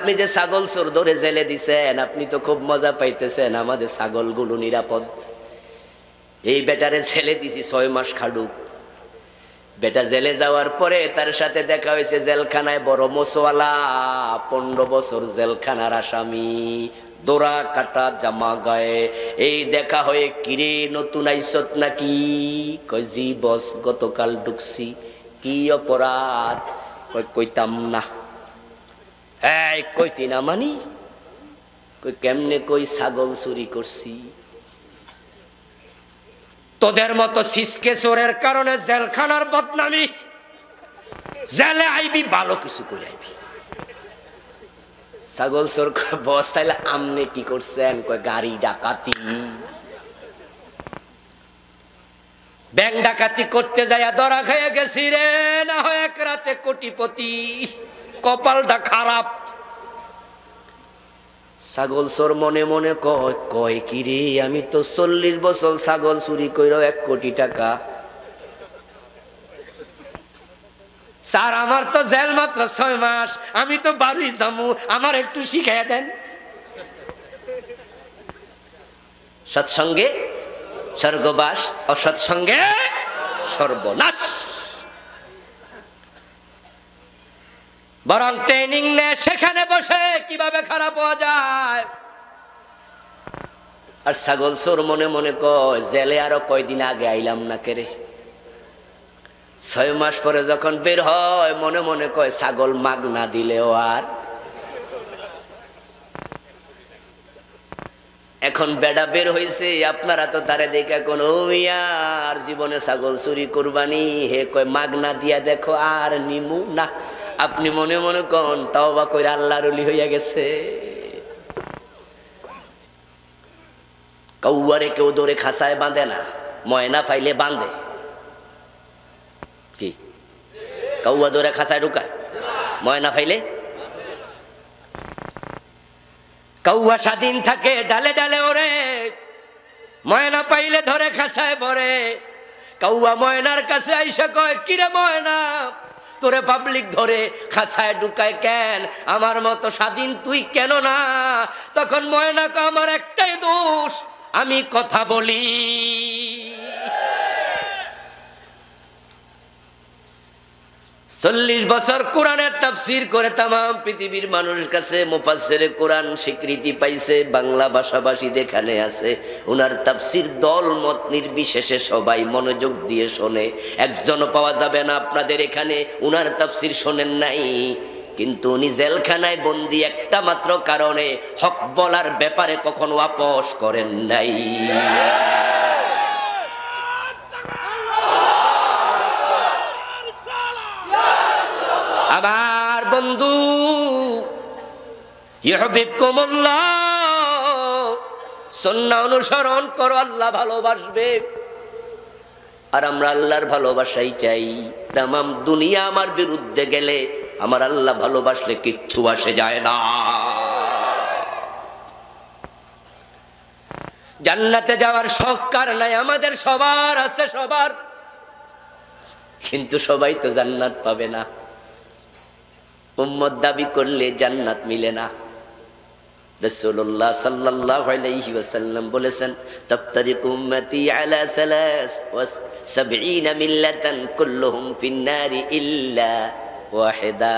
আপনি যে ছাগল চোর ধরে জেলে দিছেন, আপনি তো খুব মজা পাইতেছেন, আমাদের ছাগলগুলো নিরাপদ। এই বেটারে জেলে দিছি 6 মাস খাডুক। বেটা জেলে যাওয়ার পরে তার সাথে দেখা হয়েছে জেলখানায় বড় মোসওয়ালা, 15 বছর জেলখানার আসামি, দোরা কাটা জামা গায়ে। এই দেখা হয়ে, কিরে নতুন আইসত নাকি? কয় জি বস, গতকাল ঢুকছি। কি অপরাধ? কয় কইতাম না। এই কইতি না মানি? কই কেমনে কই, ছাগল চুরি করছি। তোদের মতো সিসকে চোরের কারণে জেলখানার বদনামি, জেলে আইবি ভালো কিছু করে আইবি। ছাগল চোর বস, তাইলে আমনে কি করছেন? কয় গাড়ি ডাকাতি, ব্যাংক ডাকাতি করতে যাইয়া ধরা খেয়ে গেছি রে। না হয় এক রাতে কোটিপতি, কপালটা খারাপ। ছাগল চোর মনে মনে কয়, কয় কি রে, আমি তো 40 বছর ছাগল চুরি কইরা 1 কোটি টাকা। স্যার আমার তো জেল মাত্র 6 মাস, আমি তো বাড়ি যামু, আমার একটু শিখাইয়া দেন। সৎসঙ্গে স্বর্গবাস, অসৎসঙ্গে সর্বনাশ। বরং ট্রেনিং নে, সেখানে বসে কিভাবে খারাপ হওয়া যায়। আর ছাগল চোর মনে মনে কয়, জেলে আরো কয়দিন আগে আইলাম না কেরে। 6 মাস পরে যখন বের হয়, মনে মনে কয় ছাগল মাগ না দিলেও আর। এখন বেড়া বের হইছে, আপনারা তো তারে দেখে কোনো আর জীবনে ছাগল চুরি করবানি। হে কয় মাগনা দিয়া দেখো, আর নিমু না। আপনি মনে মনে কন তাওবা কইরা আল্লাহর ওলি হইয়া গেছে। কাউয়ারে কেউ ধরে খাসায় বাঁধে না, ময়না ফাইলে বাঁধে। কি কাউয়া ধরে খাসায় ঢুকায়? ময়না ফাইলে? কাউয়া স্বাধীন থাকে, ডালে ডালে ওরে, ময়না পাইলে ধরে খাসায় ভরে। কাউয়া ময়নার কাছে আইসা কয়, কিরে ময়না, তোরে পাবলিক ধরে খাসায় ঢুকায় কেন? আমার মতো স্বাধীন তুই কেন না? তখন ময়না কয়, আমার একটাই দোষ, আমি কথা বলি। 40 বছর কোরআনের তাফসীর করে তামাম পৃথিবীর মানুষের কাছে মুফাসসিরে কোরআন স্বীকৃতি পাইছে। বাংলা ভাষাভাষী যেখানে আছে, উনার তাফসীর দল মত নির্বিশেষে সবাই মনোযোগ দিয়ে শোনে। একজনও পাওয়া যাবে না আপনাদের এখানে উনার তাফসীর শোনেন নাই। কিন্তু উনি জেলখানায় বন্দী একটা মাত্র কারণে, হক বলার ব্যাপারে কখনো আপোষ করেন নাই। আমার বন্ধু, ইউহিব্বুকুমুল্লাহ, সুন্নাহ অনুসরণ করো, আল্লাহ ভালোবাসবে। আর আমরা আল্লাহর ভালোবাসাই চাই। তামাম দুনিয়া আমার বিরুদ্ধে গেলে আমার আল্লাহ ভালোবাসলে কিচ্ছু আসে যায় না। জান্নাতে যাওয়ার শখ কার নাই? আমাদের সবার আছে, সবার। কিন্তু সবাই তো জান্নাত পাবে না। উম্মত দাবি করলে জান্নাত মিলে না। রাসূলুল্লাহ সাল্লাল্লাহু আলাইহি ওয়াসাল্লাম বলেছেন, তাফতারিকু উম্মতি আলা 73 মিল্লাতান কুল্লুহুম ফিন-নারি ইল্লা ওয়াহিদা।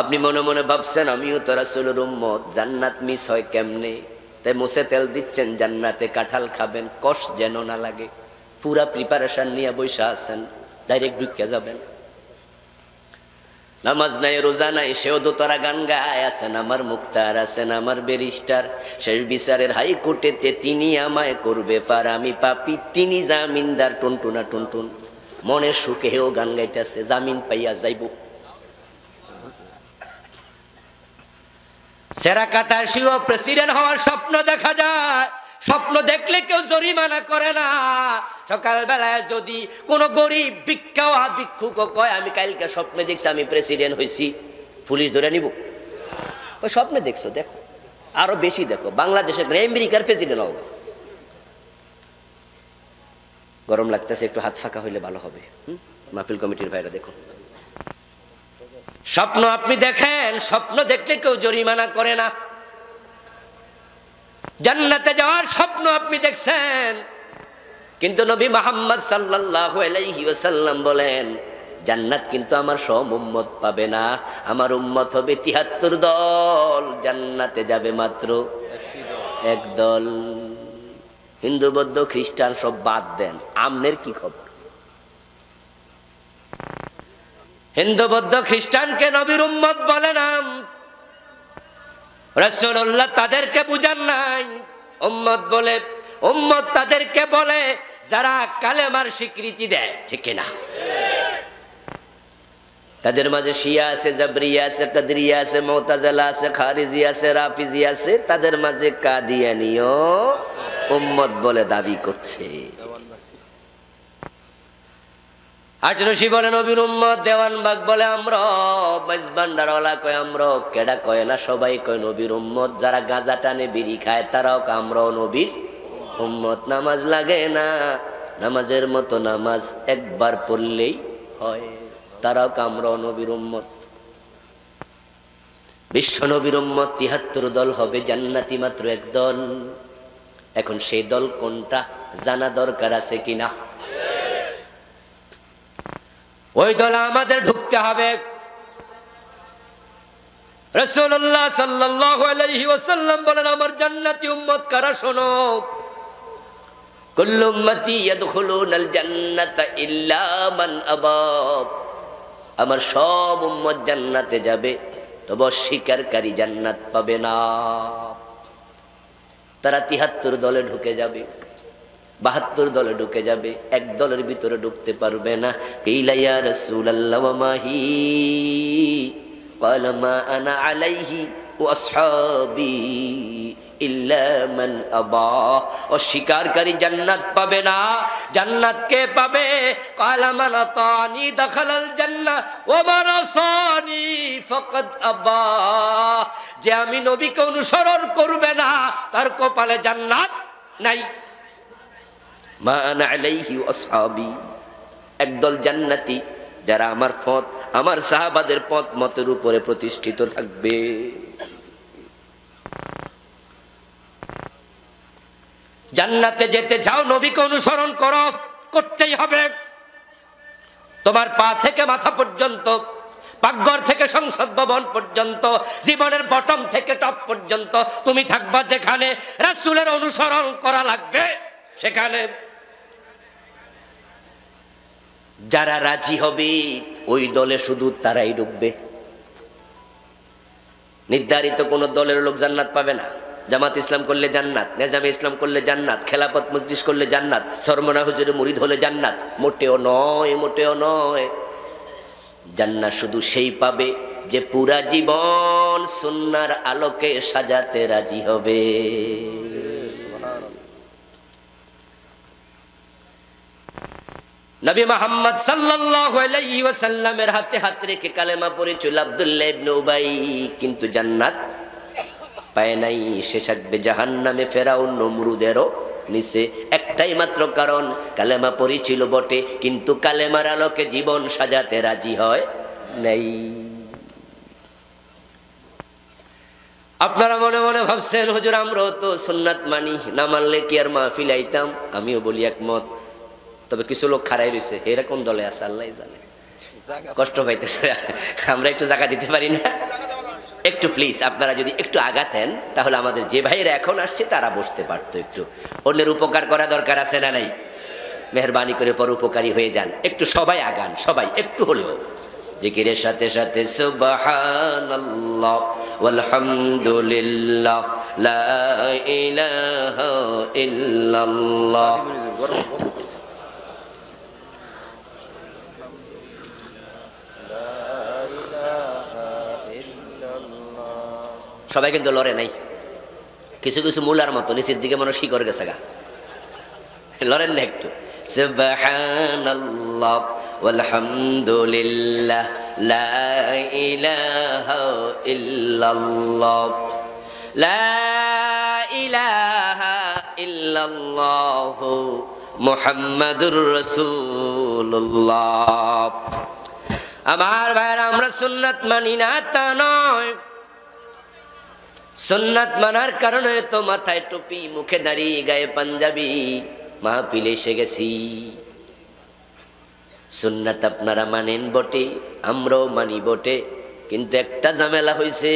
আপনি মনে মনে ভাবছেন আমিও তো রাসূলের উম্মত, জান্নাত মিস হয় কেমনে? তাই মুছে তেল দিচ্ছেন, জান্নাতে কাঁঠাল খাবেন, কষ যেন না লাগে। পুরা প্রিপারেশন নিয়ে বসে আছেন, ডাইরেক্ট ঢুকে যাবেন। নামাজ নাই, রোজা নাই, সেও দোতারা গান গায়। আছেন আমার মুক্তার, আছেন আমার ব্যারিস্টার, শেষ বিচারের হাইকোর্টেতে তিনি আমায় করবে পার, আমি পাপি তিনি জামিনদার। টুনটুনা টুনটুন মনের সুখে হেও গান গাইতেছে, জামিন পাইয়া যাইব। সেরা কাটায় শিও প্রেসিডেন্ট হওয়ার স্বপ্ন দেখা যায়। স্বপ্ন দেখলে কেউ জরিমানা করে না। সকালবেলায় যদি কোনো গরিব ভিক্ষুক কয়, আমি কালকে স্বপ্নে দেখছি আমি প্রেসিডেন্ট হয়েছি, পুলিশ ধরে নিব? ওই স্বপ্নে দেখছো, দেখো আরো বেশি দেখো, বাংলাদেশের আমেরিকার প্রেসিডেন্ট হবে। গরম লাগতেছে, একটু হাত ফাঁকা হইলে ভালো হবে। মাহফিল কমিটির ভাইরা দেখো, স্বপ্ন আপনি দেখেন, স্বপ্ন দেখলে কেউ জরিমানা করে না। জান্নাতে যাওয়ার স্বপ্ন আপনি দেখছেন, কিন্তু নবী মুহাম্মদ সাল্লাল্লাহু আলাইহি ওয়াসাল্লাম বলেন জান্নাত কিন্তু আমার সব উম্মত পাবে না, আমার উম্মত হবে ৭৩ দল, জান্নাতে যাবে মাত্র এক দল। হিন্দু বৌদ্ধ খ্রিস্টান সব বাদ দেন, আমনের কি খবর? হিন্দু বৌদ্ধ খ্রিস্টানকে নবীর উম্মত বলে না, রাসূলুল্লাহ তাদেরকে বুঝান নাই উম্মত বলে। উম্মত তাদেরকে বলে যারা কালেমার স্বীকৃতি দেয়, ঠিক কিনা? তাদের মাঝে শিয়া আছে, জাবরিয়া আছে, কাদরিয়া আছে, মুতাজিলা আছে, খারিজি আছে, রাফিজি আছে, তাদের মাঝে কাদিয়ানীও উম্মত বলে দাবি করছে। আটরশি বলে নবীর উম্মত, দেওয়ানবাগ বলে আমরা, মেজবান্ডারওয়ালা কয় আমরা, কেডা কয় না, সবাই কয় নবীর উম্মত। যারা গাঁজা টানে বিড়ি খায় তারাও আমরাও নবীর উম্মত। নামাজ লাগে না, নামাজের মতো নামাজ একবার পড়লেই হয়, তারাও আমরাও নবীর উম্মত। বিশ্ব নবীর উম্মত ৭৩ দল হবে, জান্নাতি মাত্র এক দল। এখন সেই দল কোনটা জানা দরকার আছে কিনা? ওই দলে আমাদের ঢুকতে হবে। রাসূলুল্লাহ সাল্লাল্লাহু আলাইহি ওয়াসাল্লাম বলেন আমার জান্নাতি উম্মত কারা? শোনো, কুল্লু উম্মতি ইয়াদখুলুনাল জান্নাতা ইল্লা মান আবা। আমার সব উম্মত জান্নাতে যাবে, তবে অস্বীকারী জান্নাত পাবে না। তারা ৭৩ দলে ঢুকে যাবে, ৭২ দলে ঢুকে যাবে, এক দলের ভিতরে ঢুকতে পারবে না। কিলা ইয়া রাসূলুল্লাহ ওয়া মাহি, ক্বালা মা আনা আলাইহি ওয়া আসহাবি ইল্লা মান আবা। অস্বীকারী জান্নাত পাবে না। জান্নাত কে পাবে? ক্বালা মান আতানি দাখালাল জান্নাহ ওয়া মান আসানি ফাকাদ আবা। যে আমি নবীকে অনুসরণ করবে না তার কপালে জান্নাত নাই। মা আনা আলাইহি ওয়া আসহাবি, একদল জান্নাতি যারা আমার পথ, আমার সাহাবাদের পথ মতের উপরে প্রতিষ্ঠিত থাকবে। জান্নাতে যেতে চাও, নবীকে অনুসরণ করো, করতেই হবে। তোমার পা থেকে মাথা পর্যন্ত, পাকঘর থেকে সংসদ ভবন পর্যন্ত, জীবনের বটম থেকে টপ পর্যন্ত তুমি থাকবা যেখানে রাসূলের অনুসরণ করা লাগবে সেখানে। যারা রাজি হবে ওই দলে শুধু তারাই ঢুকবে। নির্ধারিত কোন দলের লোক জান্নাত পাবে না। জামাত ইসলাম করলে জান্নাত, নেজামে ইসলাম করলে জান্নাত, খেলাফত মজলিস করলে জান্নাত, সরমনা হুজুরের মুরিদ হলে জান্নাত, মোটেও নয়, মোটেও নয়। জান্নাত শুধু সেই পাবে যে পুরা জীবন সুন্নাহর আলোকে সাজাতে রাজি হবে। নবী মুহাম্মদ সাল্লাল্লাহু আলাইহি ওয়াসাল্লামের হাতে হাত রেখে কালেমা পড়েছিল আব্দুল্লাহ ইবনে উবাই, কিন্তু জান্নাত পায় নাই। সে থাকবে জাহান্নামে, ফেরাউন নমরুদেরও নিচে। একটাই মাত্র কারণ, কালেমা পড়েছিল বটে কিন্তু কালেমার আলোকে জীবন সাজাতে রাজি হয় নাই। আপনারা মনে মনে ভাবছেন হুজুর আমরাও তো সুন্নাত মানি, না মানলে কি আর মাহফিল আইতাম? আমিও বলি একমত, তবে কিছু লোক খাড়াই রয়েছে, এরকম দলে আছে আল্লাহ জানে, কষ্ট পাইতেছে। আমরা একটু জায়গা দিতে পারি না? একটু প্লিজ আপনারা যদি একটু আগাতেন তাহলে আমাদের যে ভাইয়েরা এখন আসছে তারা বসতে পারতো। একটু অন্যের উপকার করা দরকার আছে না নাই? মেহরবানি করে পরোপকারী হয়ে যান, একটু সবাই আগান, সবাই একটু হলেও। জিকিরের সাথে সাথে সুবহানাল্লাহ ওয়ালহামদুলিল্লাহ লা ইলাহা ইল্লাল্লাহ। সবাই কিন্তু লড়ে নাই, কিছু কিছু মূলার মতো নিচের দিকে মনে শিকড় গেছে গা, লড়েন না একটু। সুবহানাল্লাহ ওয়ালহামদুলিল্লাহ লা ইলাহা ইল্লাল্লাহ লা ইলাহা ইল্লাল্লাহ মুহাম্মাদুর রাসূলুল্লাহ। আমার ভাইরা আমরা সুন্নাত মানি না তা নয়, সুন্নাত মানার কারণে তো মাথায় টুপি, মুখে দাড়ি, গায়ে পাঞ্জাবি, মাহফিলে এসে গেছি। সুন্নাত আপনারা মানেন বটে, আমরাও মানি বটে, কিন্তু একটা ঝামেলা হয়েছে,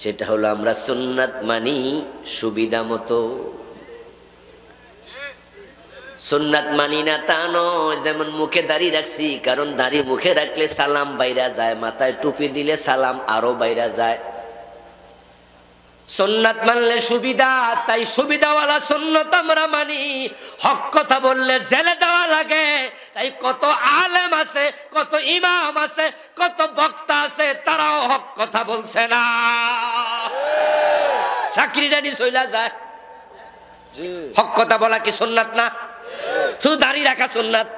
সেটা হলো আমরা সুন্নাত মানি সুবিধা মতো। সুন্নাত মানি না তা নয়, যেমন মুখে দাড়ি রাখছি, কারণ দাড়ি মুখে রাখলে সালাম বাইরা যায়, মাথায় টুপি দিলে সালাম আরো বাইরা যায়। সুন্নাত মানলে সুবিধা, তাই সুবিধাওয়ালা সুন্নাত আমরা মানি। হক কথা বললে জেলে দেওয়া লাগে, তাই কত আলেম আছে, কত ইমাম আছে, কত বক্তা আছে, তারাও হক কথা বলছে না, চাকরিটা নি চইলা যায়। হক কথা বলা কি সুন্নাত না? শুধু দাড়ি রাখা সুন্নাত।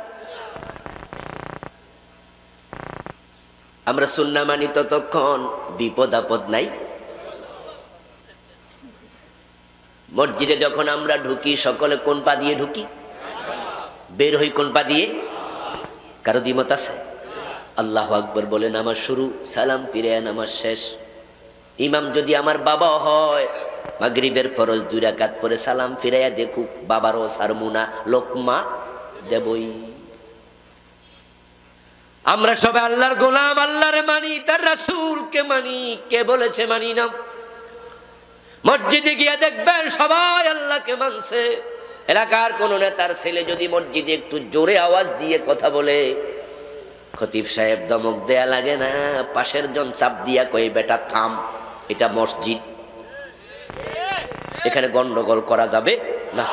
আমরা সুন্নাহ মানি ততক্ষণ বিপদ আপদ নাই। মসজিদে যখন আমরা ঢুকি, সকলে কোন পা দিয়ে ঢুকি? বের হই কোন পা দিয়ে? কারো দ্বিমত আছে? আল্লাহু আকবার বলে নামাজ শুরু, সালাম ফিরে নামাজ শেষ। ইমাম যদি আমার বাবা হয়, মাগরিবের ফরজ 2 রাকাত পরে সালাম ফিরাইয়া দেখুক, বাবারও সারমুনা, লোকমা দেবই। আমরা সবাই আল্লাহর গোলাম, আল্লাহরে মানি, তার রাসূলকে মানি। কে বলেছে মানি না? মসজিদে গিয়ে দেখবেন সবাই আল্লাহকে মানছে। এলাকার কোন নেতার ছেলে যদি মসজিদে একটু জোরে আওয়াজ দিয়ে কথা বলে, খতিব সাহেব দমক দেয়া লাগে না, পাশের জন চাপ দিয়া কই, বেটা থাম, এটা মসজিদ, এখানে গন্ডগোল করা যাবে না।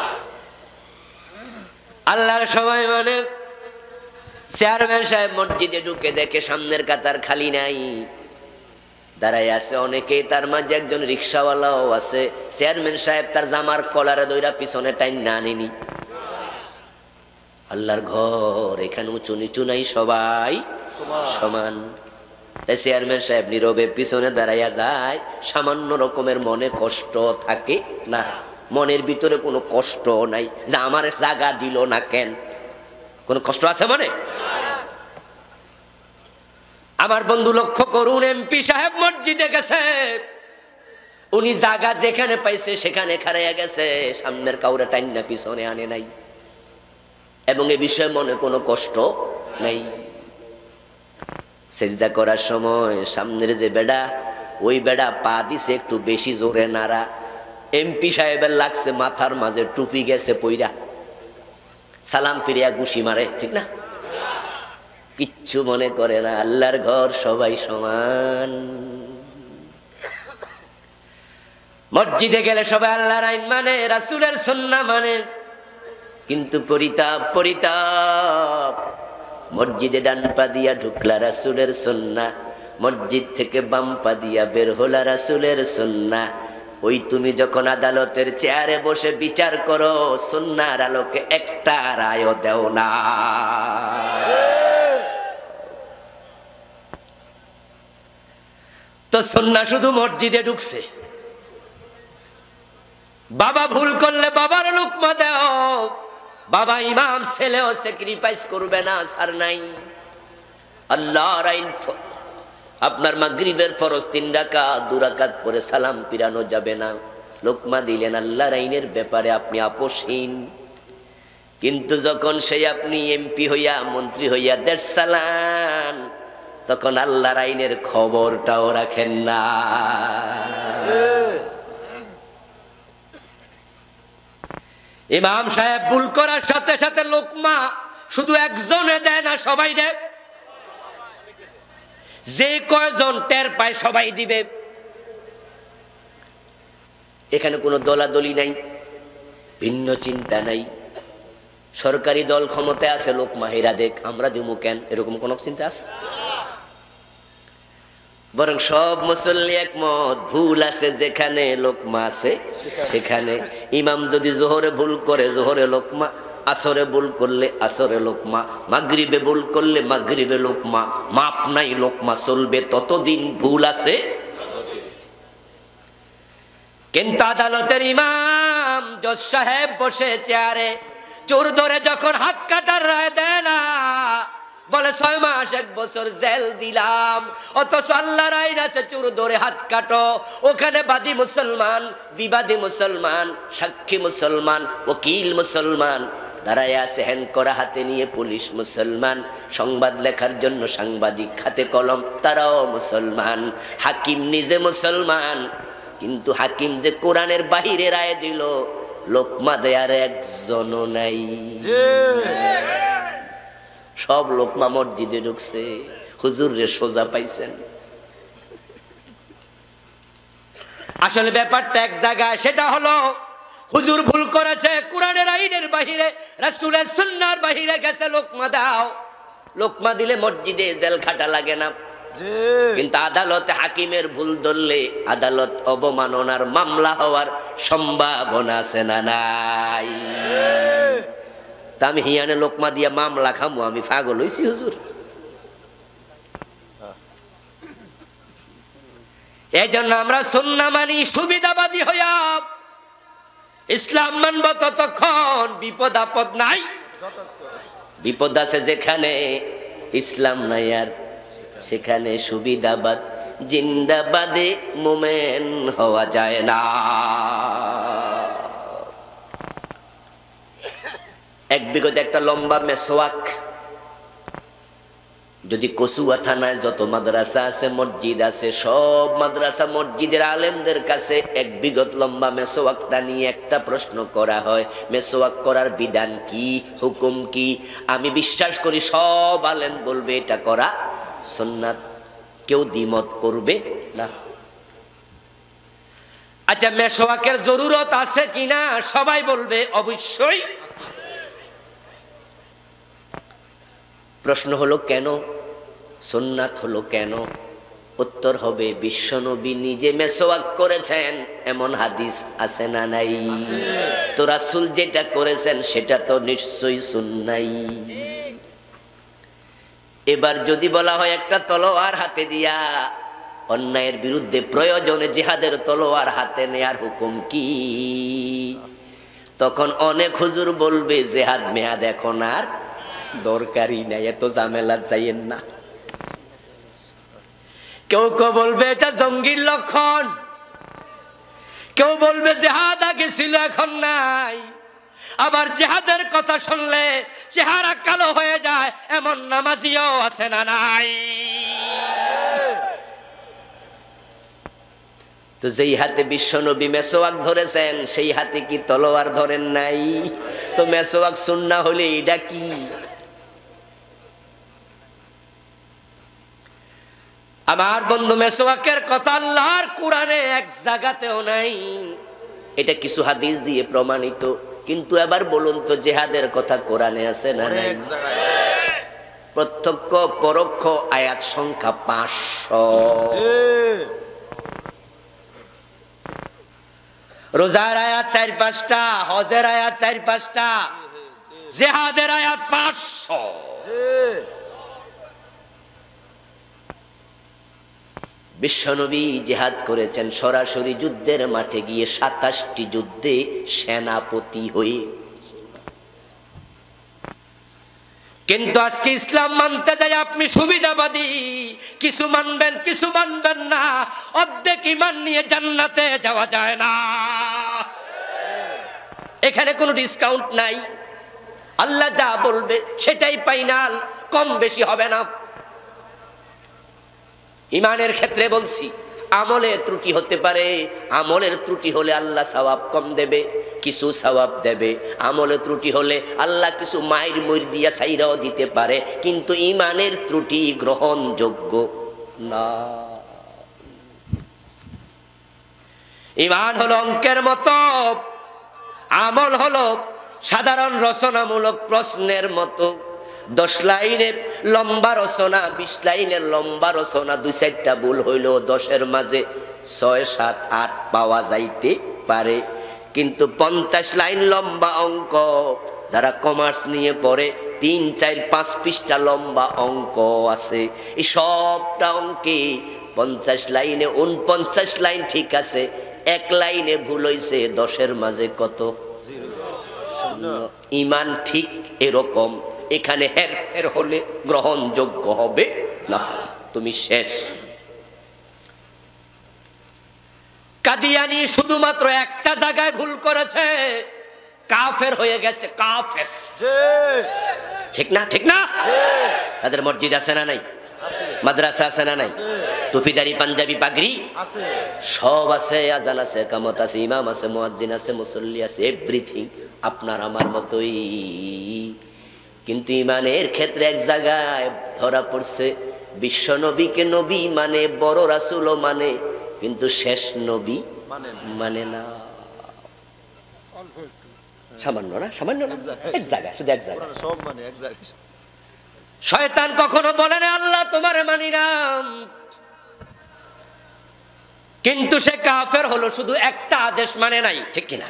আল্লাহর সবাই মানে। চেয়ারম্যান সাহেব মসজিদে ঢুকে দেখে সামনের কাতার খালি নাই, দাঁড়াই আছে অনেকেই, তার মাঝে একজন রিক্সাওয়ালাও আছে। চেয়ারম্যান সাহেব তার জামার কলারে দইরা পিছনে টাইন না আনেনি। আল্লাহর ঘর, এখানে উঁচু নিচু নাই, সবাই সমান। তাই চেয়ারম্যান সাহেব নীরবে পিছনে দাঁড়াইয়া যায়। সামান্য রকমের মনে কষ্ট থাকে না, মনের ভিতরে কোনো কষ্ট নাই যে আমার জায়গা দিল না কেন, কোনো কষ্ট আছে মনে? আমার বন্ধু লক্ষ্য করুন, এমপি সাহেব মসজিদে গেছে, উনি জায়গা যেখানে পাইছে সেখানে খাড়াইয়া গেছে, সামনের কাউরে টাইন না পিছনে আনে নাই, এবং এ বিষয়ে মনে কোনো কষ্ট নাই। সেজদা করার সময় সামনের যে বেড়া, ওই বেড়া পা দিছে একটু বেশি জোরে নাড়া, এমপি সাহেবের লাগছে মাথার মাঝে টুপি গেছে পইরা, সালাম ফিরিয়া ঘুষি মারে, ঠিক না? কিচ্ছু মনে করে না। আল্লাহর ঘর, সবাই সমান। মসজিদে গেলে সবাই আল্লাহর আইন মানে, রাসূলের সুন্নাহ মানে, কিন্তু পরিতাপ পরিতাপ, মসজিদে ডান পা দিয়া ঢুকলা রাসূলের সুন্নাহ, মসজিদ থেকে বাম পা দিয়া বের হলা রাসূলের সুন্নাহ। ওই তুমি যখন আদালতের চেয়ারে বসে বিচার করো, সুন্নাহর আলোকে একটা রায়ও দেও না। তো সুন্নাহ শুধু মসজিদে ঢুকছে। বাবা ভুল করলে বাবার লুকমা দাও, বাবা ইমাম, ছেলেও স্যাক্রিফাইস করবে না, সার নাই। আল্লাহর আইন, আপনার মাগরিবের ফরজ 3 রাকাত 2 রাকাত পরে সালাম ফিরানো যাবে না। লোকমা দিলেন, আল্লাহর আইনের ব্যাপারে আপনি আপোষহীন। কিন্তু যখন সেই আপনি এমপি হইয়া, মন্ত্রী হইয়া দেশ চালান, তখন আল্লাহর আইনের খবরটাও রাখেন না। ইমাম সাহেব ভুল করার সাথে সাথে লোকমা শুধু একজনে দেয় না, সবাই দেয়। যে কয়জন টের পায় সবাই দিবে। এখানে কোনো দলাদলি নাই, ভিন্ন চিন্তা নাই। সরকারি দল ক্ষমতায় আছে, লোকমা হেরা দেখ, আমরা দিমু কেন, এরকম কোন চিন্তা আছে? বরং সব মুসল্লি একমত, ভুল আছে যেখানে, লোকমা আছে সেখানে। ইমাম যদি জোহরে ভুল করে, জোহরে লোকমা, আসরে ভুল করলে আসরে লোকমা, মাগরিবে ভুল করলে মাগরিবে লোকমা, মাপ নাই, লোকমা চলবে ততদিন ভুল আছে। কিন্তু আদালতের ইমাম জজ সাহেব বসে চেয়ারে, চোর ধরে যখন হাত কাটার রায় দেয় না, বলে 6 মাস 1 বছর জেল দিলাম। অথচ আল্লাহর আইন আছে চোর ধরে হাত কাটো। ওখানে বাদী মুসলমান, বিবাদী মুসলমান, সাক্ষী মুসলমান, ওকিল মুসলমান, দাঁড়ায় আছে হ্যান্ড করা হাতে নিয়ে পুলিশ মুসলমান, সংবাদ লেখার জন্য সাংবাদিক হাতে কলম তারাও মুসলমান, হাকিম নিজে মুসলমান। কিন্তু হাকিম যে কোরআনের বাহিরে রায় দিল, লোকমা দেয়ার একজনও নাই। সব লোকমা মসজিদে ঢুকছে, হুজুর রে সোজা পাইছেন। আসলে ব্যাপারটা এক জায়গায়, সেটা হলো হুজুর ভুল করেছে, কোরআনের আইনের বাহিরে, রাসূলের সুন্নাহর বাহিরে গেছে। লোকমা দাও, লোকমা দিলে মসজিদে জেল খাটা লাগে না। কিন্তু আদালতে হাকিমের ভুল ধরলে আদালত অবমাননার মামলা হওয়ার সম্ভাবনা আছে না নাই? তা আমি হিয়ানে লোকমা দিয়া মামলা খামু, আমি পাগল হইছি হুজুর? এই জন্য আমরা সুন্নাহ মানি সুবিধাবাদী হইয়া, ইসলাম মানব ততক্ষণ বিপদ আপদ নাই। বিপদ আছে যেখানে, ইসলাম নাই আর সেখানে সুবিধাবাদ জিন্দাবাদে মোমেন হওয়া যায় না। এক বিগত একটা লম্বা মেসওয়াক, যদি কচুয়া থানায় যত মাদ্রাসা আছে, মসজিদ আছে, সব মাদ্রাসা মসজিদের আলেমদের কাছে এক বিগত লম্বা মেসওয়াকটা নিয়ে একটা প্রশ্ন করা হয়, মেসওয়াক করার বিধান কি, হুকুম কি? আমি বিশ্বাস করি সব আলেম বলবে এটা করা সুন্নাত, কেউ দ্বিমত করবে না। আচ্ছা, মেসওয়াকের জরুরত আছে কিনা? সবাই বলবে অবশ্যই। প্রশ্ন হলো কেন? সুন্নাত হলো কেন? উত্তর হবে বিশ্বনবী নিজে মেসওয়াক করেছেন, এমন হাদিস আছে না নাই? তো রাসূল যেটা করেছেন সেটা তো নিশ্চয়ই সুন্নাই। এবার যদি বলা হয় একটা তলোয়ার হাতে দিয়া অন্যায়ের বিরুদ্ধে প্রয়োজনে জিহাদের তলোয়ার হাতে নেয়ার হুকুম কি? তখন অনেক হুজুর বলবে জিহাদ মেয়াদ এখন আর দরকারই নাই, এত ঝামেলা চাইয়েন না। কেউ কেউ বলবে এটা জঙ্গির লক্ষণ, কেউ বলবে জিহাদ আগে ছিল এখন নাই। আবার জিহাদের কথা শুনলে চেহারা কালো হয়ে যায়, এমন নামাজিও আছে না নাই? তো যেই হাতে বিশ্বনবী মেসওয়াক ধরেছেন সেই হাতে কি তলোয়ার ধরেন নাই? তো মেসওয়াক সুন্নাহ হলে এটা কি? আমার বন্ধু, মেসওয়াকের কথা আল্লাহর কোরআনে এক জায়গাতেও নাই, এটা কিছু হাদিস দিয়ে প্রমাণিত। কিন্তু এবার বলুন তো, জিহাদের কথা কোরআনে আছে না নাই? প্রত্যক্ষ পরোক্ষ আয়াত সংখ্যা 500। রোজার আয়াত 4-5টা, হজের আয়াত 4-5টা, জিহাদের আয়াত 500। বিশ্বনবী জিহাদ করেছেন সরাসরি যুদ্ধের মাঠে গিয়ে, 27টি যুদ্ধে সেনাপতি হয়ে। কিন্তু আজকে ইসলাম মানতে যাই আপনি সুবিধাবাদী, কিছু মানবেন কিছু মানবেন না, অর্ধেক ঈমান নিয়ে জান্নাতে যাওয়া যায় না। এখানে কোনো ডিসকাউন্ট নাই, আল্লাহ যা বলবে সেটাই ফাইনাল, কম বেশি হবে না। ঈমানের ক্ষেত্রে বলছি, আমলে ত্রুটি হতে পারে, আমলের ত্রুটি হলে আল্লাহ সওয়াব কম দেবে, কিছু সওয়াব দেবে। আমলে ত্রুটি হলে আল্লাহ কিছু মায়ের মইর দিয়া সাইরাও দিতে পারে, কিন্তু ঈমানের ত্রুটি গ্রহণযোগ্য না। ঈমান হলো অঙ্কের মতো, আমল হলো সাধারণ রচনামূলক প্রশ্নের মতো। 10 লাইনের লম্বা রচনা, 20 লাইনের লম্বা রচনা, 2-4টা ভুল হইল 10-এর মাঝে 6, 7, 8 পাওয়া যাইতে পারে। কিন্তু 50 লাইন লম্বা অঙ্ক, যারা কমার্স নিয়ে পড়ে 3, 4, 5 পৃষ্ঠা লম্বা অঙ্ক আছে। এই সবটা অঙ্কে 50 লাইনে 49 লাইন ঠিক আছে, 1 লাইনে ভুল হইছে, 10-এর মাঝে কত? ঈমান ঠিক এরকম। এখানে হেরফের হলে গ্রহণযোগ্য হবে না, তুমি শেষ। কাদিয়ানি শুধুমাত্র একটা জায়গায় ভুল করেছে, কাফের হয়ে গেছে, কাফের। ঠিক না? ঠিক না? তাদের মসজিদ আছে না নাই? মাদ্রাসা আছে না নাই? টুপিদারি পাঞ্জাবি পাগড়ি সব আছে, আজান আছে, কামত আছে, ইমাম আছে, মুয়াজ্জিন আছে, মুসল্লি আছে, এভরিথিং আপনার আমার মতোই। কিন্তু ইমানের ক্ষেত্রে এক জায়গায় ধরা পড়ছে, বিশ্ব নবীকে নবী মানে, বড় রাসূলও মানে, কিন্তু শেষ নবী মানে না। সামান্য না, সামান্য না, এক জায়গায়, শুধু এক জায়গায় সব মানে এক জায়গায়। শয়তান কখনো বলে না আল্লাহ তোমারে মানি না, কিন্তু সে কাফের হলো, শুধু একটা আদেশ মানে নাই, ঠিক কিনা?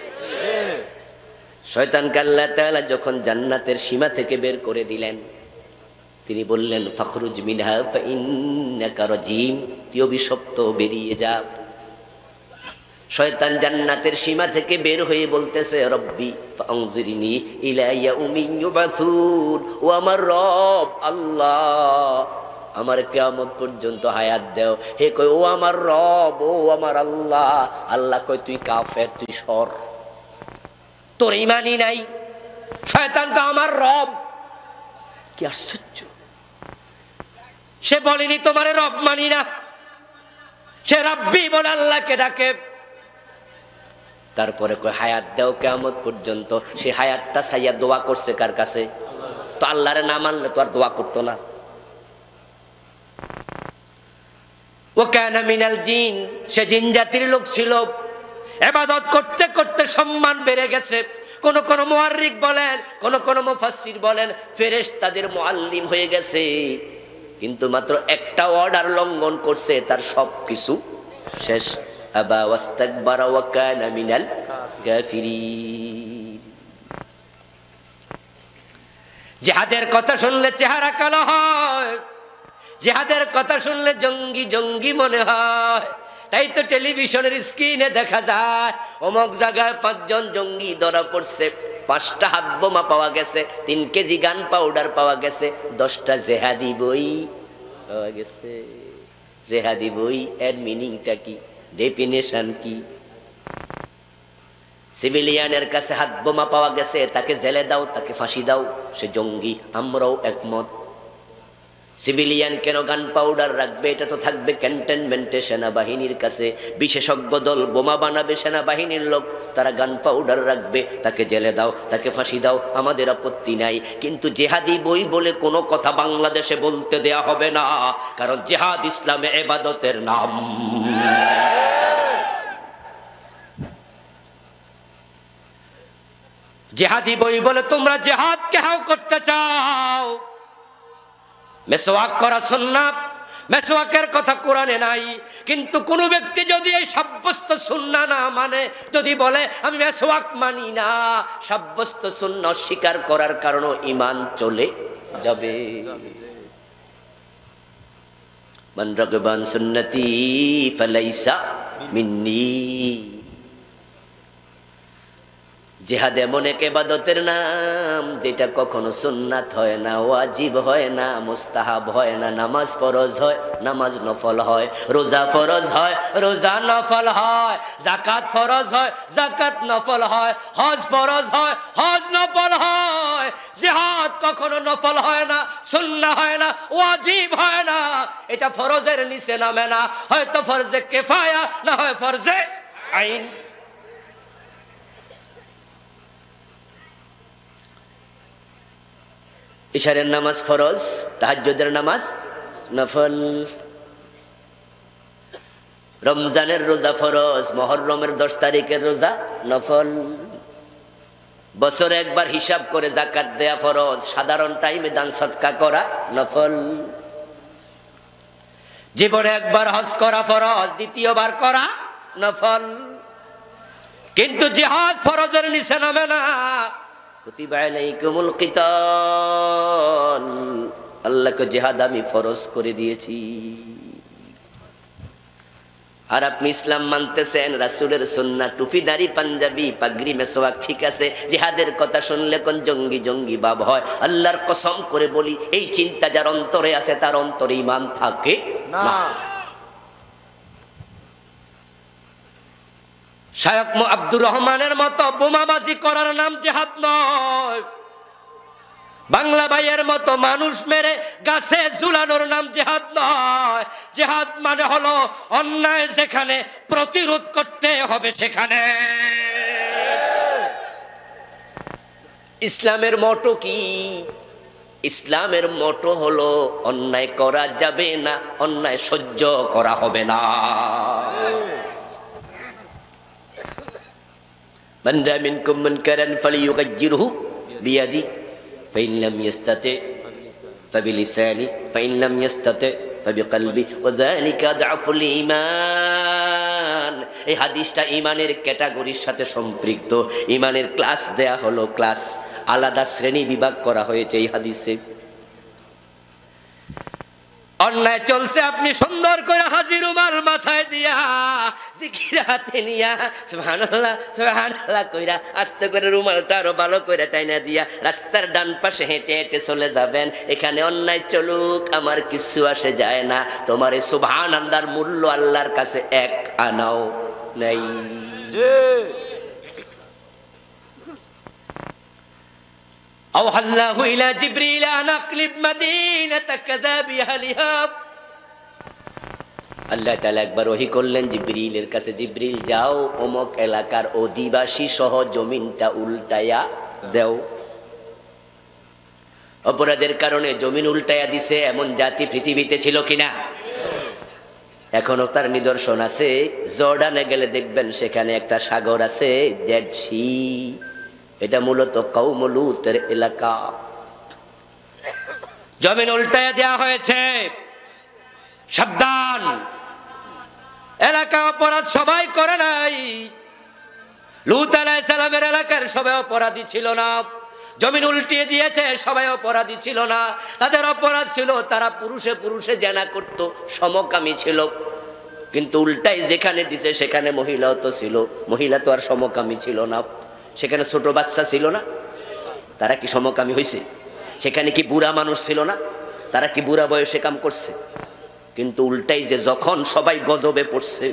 শয়তানকে আল্লাহ তাআলা যখন জান্নাতের সীমা থেকে বের করে দিলেন, তিনি বললেন ফাখরুজ মিনহা ফাইন্নাকা রাজিম, তুই অভিশপ্ত, বেরিয়ে যা। শয়তান জান্নাতের সীমা থেকে বের হয়ে বলতেছে রব্বি ফানজিরনি ইলা ইয়াউমি ইউবাসুন, ও আমার রব আল্লাহ আমার কিয়ামত পর্যন্ত হায়াত দাও। হে কই ও আমার রব, ও আমার আল্লাহ। আল্লাহ কই তুই কাফের, তুই সর, তোর ঈমানই নাই। শয়তান তো আমার রব। কি আশ্চর্য, সে বলেনি তোমারে রব মানি না, সে রাব্বি বলে আল্লাহকে ডাকে। তারপরে কয় হায়াত দাও কিয়ামত পর্যন্ত। সে হায়াতটা চাইয়া দোয়া করছে কার কাছে? তো আল্লাহরে না মানলে তো আর দোয়া করতো না। ও কানা মিনাল জিন, সে জিন জাতির লোক ছিল। ইবাদত করতে করতে সম্মান বেড়ে গেছে। কোন কোন মুআররিখ বলেন, কোন কোন মুফাসসির বলেন ফেরেশতাদের মুআল্লিম হয়ে গেছে, কিন্তু মাত্র একটা অর্ডার লঙ্ঘন করছে, তার সবকিছু শেষ। আবা ওয়াস্তাকবারা ওয়া কানা মিনাল কাফিরিন। জিহাদের কথা শুনলে চেহারা কালো হয়, জিহাদের কথা শুনলে জঙ্গি জঙ্গি মনে হয়। তাই তো টেলিভিশনের স্ক্রিনে দেখা যায় অমুক জায়গায় 5 জন জঙ্গি ধরা পড়ছে, 5টা হাত বোমা পাওয়া গেছে, 3 কেজি গান পাউডার পাওয়া গেছে, 10টা জেহাদি বই পাওয়া গেছে। জেহাদি বই এর মিনিংটা কি, ডেফিনেশন কি? সিভিলিয়ানের কাছে হাত বোমা পাওয়া গেছে, তাকে জেলে দাও, তাকে ফাঁসি দাও, সে জঙ্গি। আমরাও একমত। সিভিলিয়ান কেন গান পাউডার রাখবে? এটা তো থাকবে ক্যান্টনমেন্টে সেনাবাহিনীর কাছে। বিশেষজ্ঞ দল বোমা বানাবে, সেনাবাহিনীর লোক, তারা গান পাউডার রাখবে, তাকে জেলে দাও, তাকে ফাঁসি দাও, আমাদের আপত্তি নাই। কিন্তু জেহাদি বই বলে কোনো কথা বাংলাদেশে বলতে দেয়া হবে না, কারণ জেহাদ ইসলামে ইবাদতের নাম। জেহাদি বই বলে তোমরা জেহাদকে হাও করতে চাও। মেসওয়াক করা সুন্নাত, মেসওয়াকের কথা কোরআনে নাই। কিন্তু কোন ব্যক্তি যদি এই সাব্যস্ত সুন্নাহ না মানে, যদি বলে আমি মেসওয়াক মানি না, সাব্যস্ত সুন্নাহ অস্বীকার করার কারণে ঈমান চলে যাবে। মান রাগিবা আন সুন্নতি ফালাইসা মিন্নি। জিহাদ এমন এক ইবাদতের নাম যেটা কখনো সুন্নাত হয় না, ওয়াজিব হয় না, মুস্তাহাব হয় না। নামাজ ফরজ হয়, নামাজ নফল হয়। রোজা ফরজ হয়, রোজা নফল হয়। যাকাত ফরজ হয়, যাকাত নফল হয়। হজ ফরজ হয়, হজ নফল হয়। জিহাদ কখনো নফল হয় না, সুন্নাহ হয় না, ওয়াজিব হয় না। এটা ফরজের নিচে নামে না, হয়তো ফরজে কিফায়া, না হয় ফরজে আইন। ইশারের নামাজ ফরজ, তাহাজ্জুদের নামাজ নফল। রমজানের রোজা ফরজ, মুহররমের 10 তারিখের রোজা নফল। বছরে একবার হিসাব করে যাকাত দেয়া ফরজ, সাধারণ টাইমে দান সদকা করা নফল। জীবনে একবার হজ করা ফরজ, দ্বিতীয়বার করা নফল। কিন্তু জিহাদ ফরজের নিচে নামে না। কুতিবা আলাইকুমুল কিতাল, আল্লাহকে জিহাদ আমি ফরজ করে দিয়েছি। আর আপনি ইসলাম মানতেছেন, রাসূলের সুন্নাহ, টুপি দাড়ি পাঞ্জাবি পাগড়ি মেসওয়াক ঠিক আছে, জিহাদের কথা শুনলে কোন জঙ্গি জঙ্গি ভাব হয়। আল্লাহর কসম করে বলি, এই চিন্তা যার অন্তরে আছে তার অন্তরে ঈমান থাকে না। শায়খ আব্দুর রহমানের মতো বোমাবাজি করার নাম জিহাদ নয়। বাংলা ভাইয়ের মতো মানুষ মেরে গাছে ঝুলানোর নাম জিহাদ নয়। জিহাদ মানে হলো অন্যায় যেখানে প্রতিরোধ করতে হবে সেখানে। ইসলামের মোটো কি? ইসলামের মোটো হলো অন্যায় করা যাবে না, অন্যায় সহ্য করা হবে না। মান রাআ মিনকুম মুনকারান ফালিয়ুগাইয়িরহু বিয়াদি ফাইন লাম ইস্তাতি ফাবিলিসানি ফাইন লাম ইস্তাতি ফাবিকলবি ওয়া যালিকা আদআফুল ঈমান। এই হাদিসটা ঈমানের ক্যাটাগরির সাথে সম্পৃক্ত। ঈমানের ক্লাস দেয়া হলো, ক্লাস আলাদা শ্রেণী বিভাগ করা হয়েছে এই হাদিসে। অন্যায় চলছে, আপনি সুন্দর করে হাজি রুমাল মাথায় দিয়া জিকির হাতে নিয়া সুবহানাল্লাহ সুবহানাল্লাহ কইরা আস্তে করে রুমালটা আরো ভালো করে টাইনা দিয়া রাস্তার ডান পাশে হেঁটে হেঁটে চলে যাবেন। এখানে অন্যায় চলুক, আমার কিছু আসে যায় না। তোমার এই সুবহানাল্লাহর মূল্য আল্লাহর কাছে এক আনাও নাই। أوحى الله إلى جبريل أن أقلب مدينة كذا بأهلها। আল্লাহ তাআলা একবার ওহী করলেন জিবরিলের কাছে, জিবরিল যাও অমুক এলাকার অধিবাসী সহ জমিনটা উল্টায়া দাও। অপরাধের কারণে জমিন উল্টায়া দিছে এমন জাতি পৃথিবীতে ছিল কিনা? এখনো তার নিদর্শন আছে। জর্ডানে গেলে দেখবেন সেখানে একটা সাগর আছে, ডেড সি। এটা মূলত কওম লূতের এলাকা। জমিন উল্টায়া দেওয়া হয়েছে। সাবধান, এলাকা অপরাধ সবাই করে নাই। লূত আলাইহিস সালামের এলাকার সবাই অপরাধী ছিল না। জমিন উল্টিয়ে দিয়েছে, সবাই অপরাধী ছিল না। তাদের অপরাধ ছিল তারা পুরুষে পুরুষে জেনা করত, সমকামী ছিল। কিন্তু উল্টাই যেখানে দিছে সেখানে মহিলাও তো ছিল, মহিলা তো আর সমকামী ছিল না। সেখানে ছোট বাচ্চা ছিল না, তারা কি সমকামী হয়েছে? সেখানে কি বুড়া মানুষ ছিল না, তারা কি বুড়া বয়সে কাম করছে? কিন্তু উল্টাই যে যখন সবাই গজবে পড়ছে,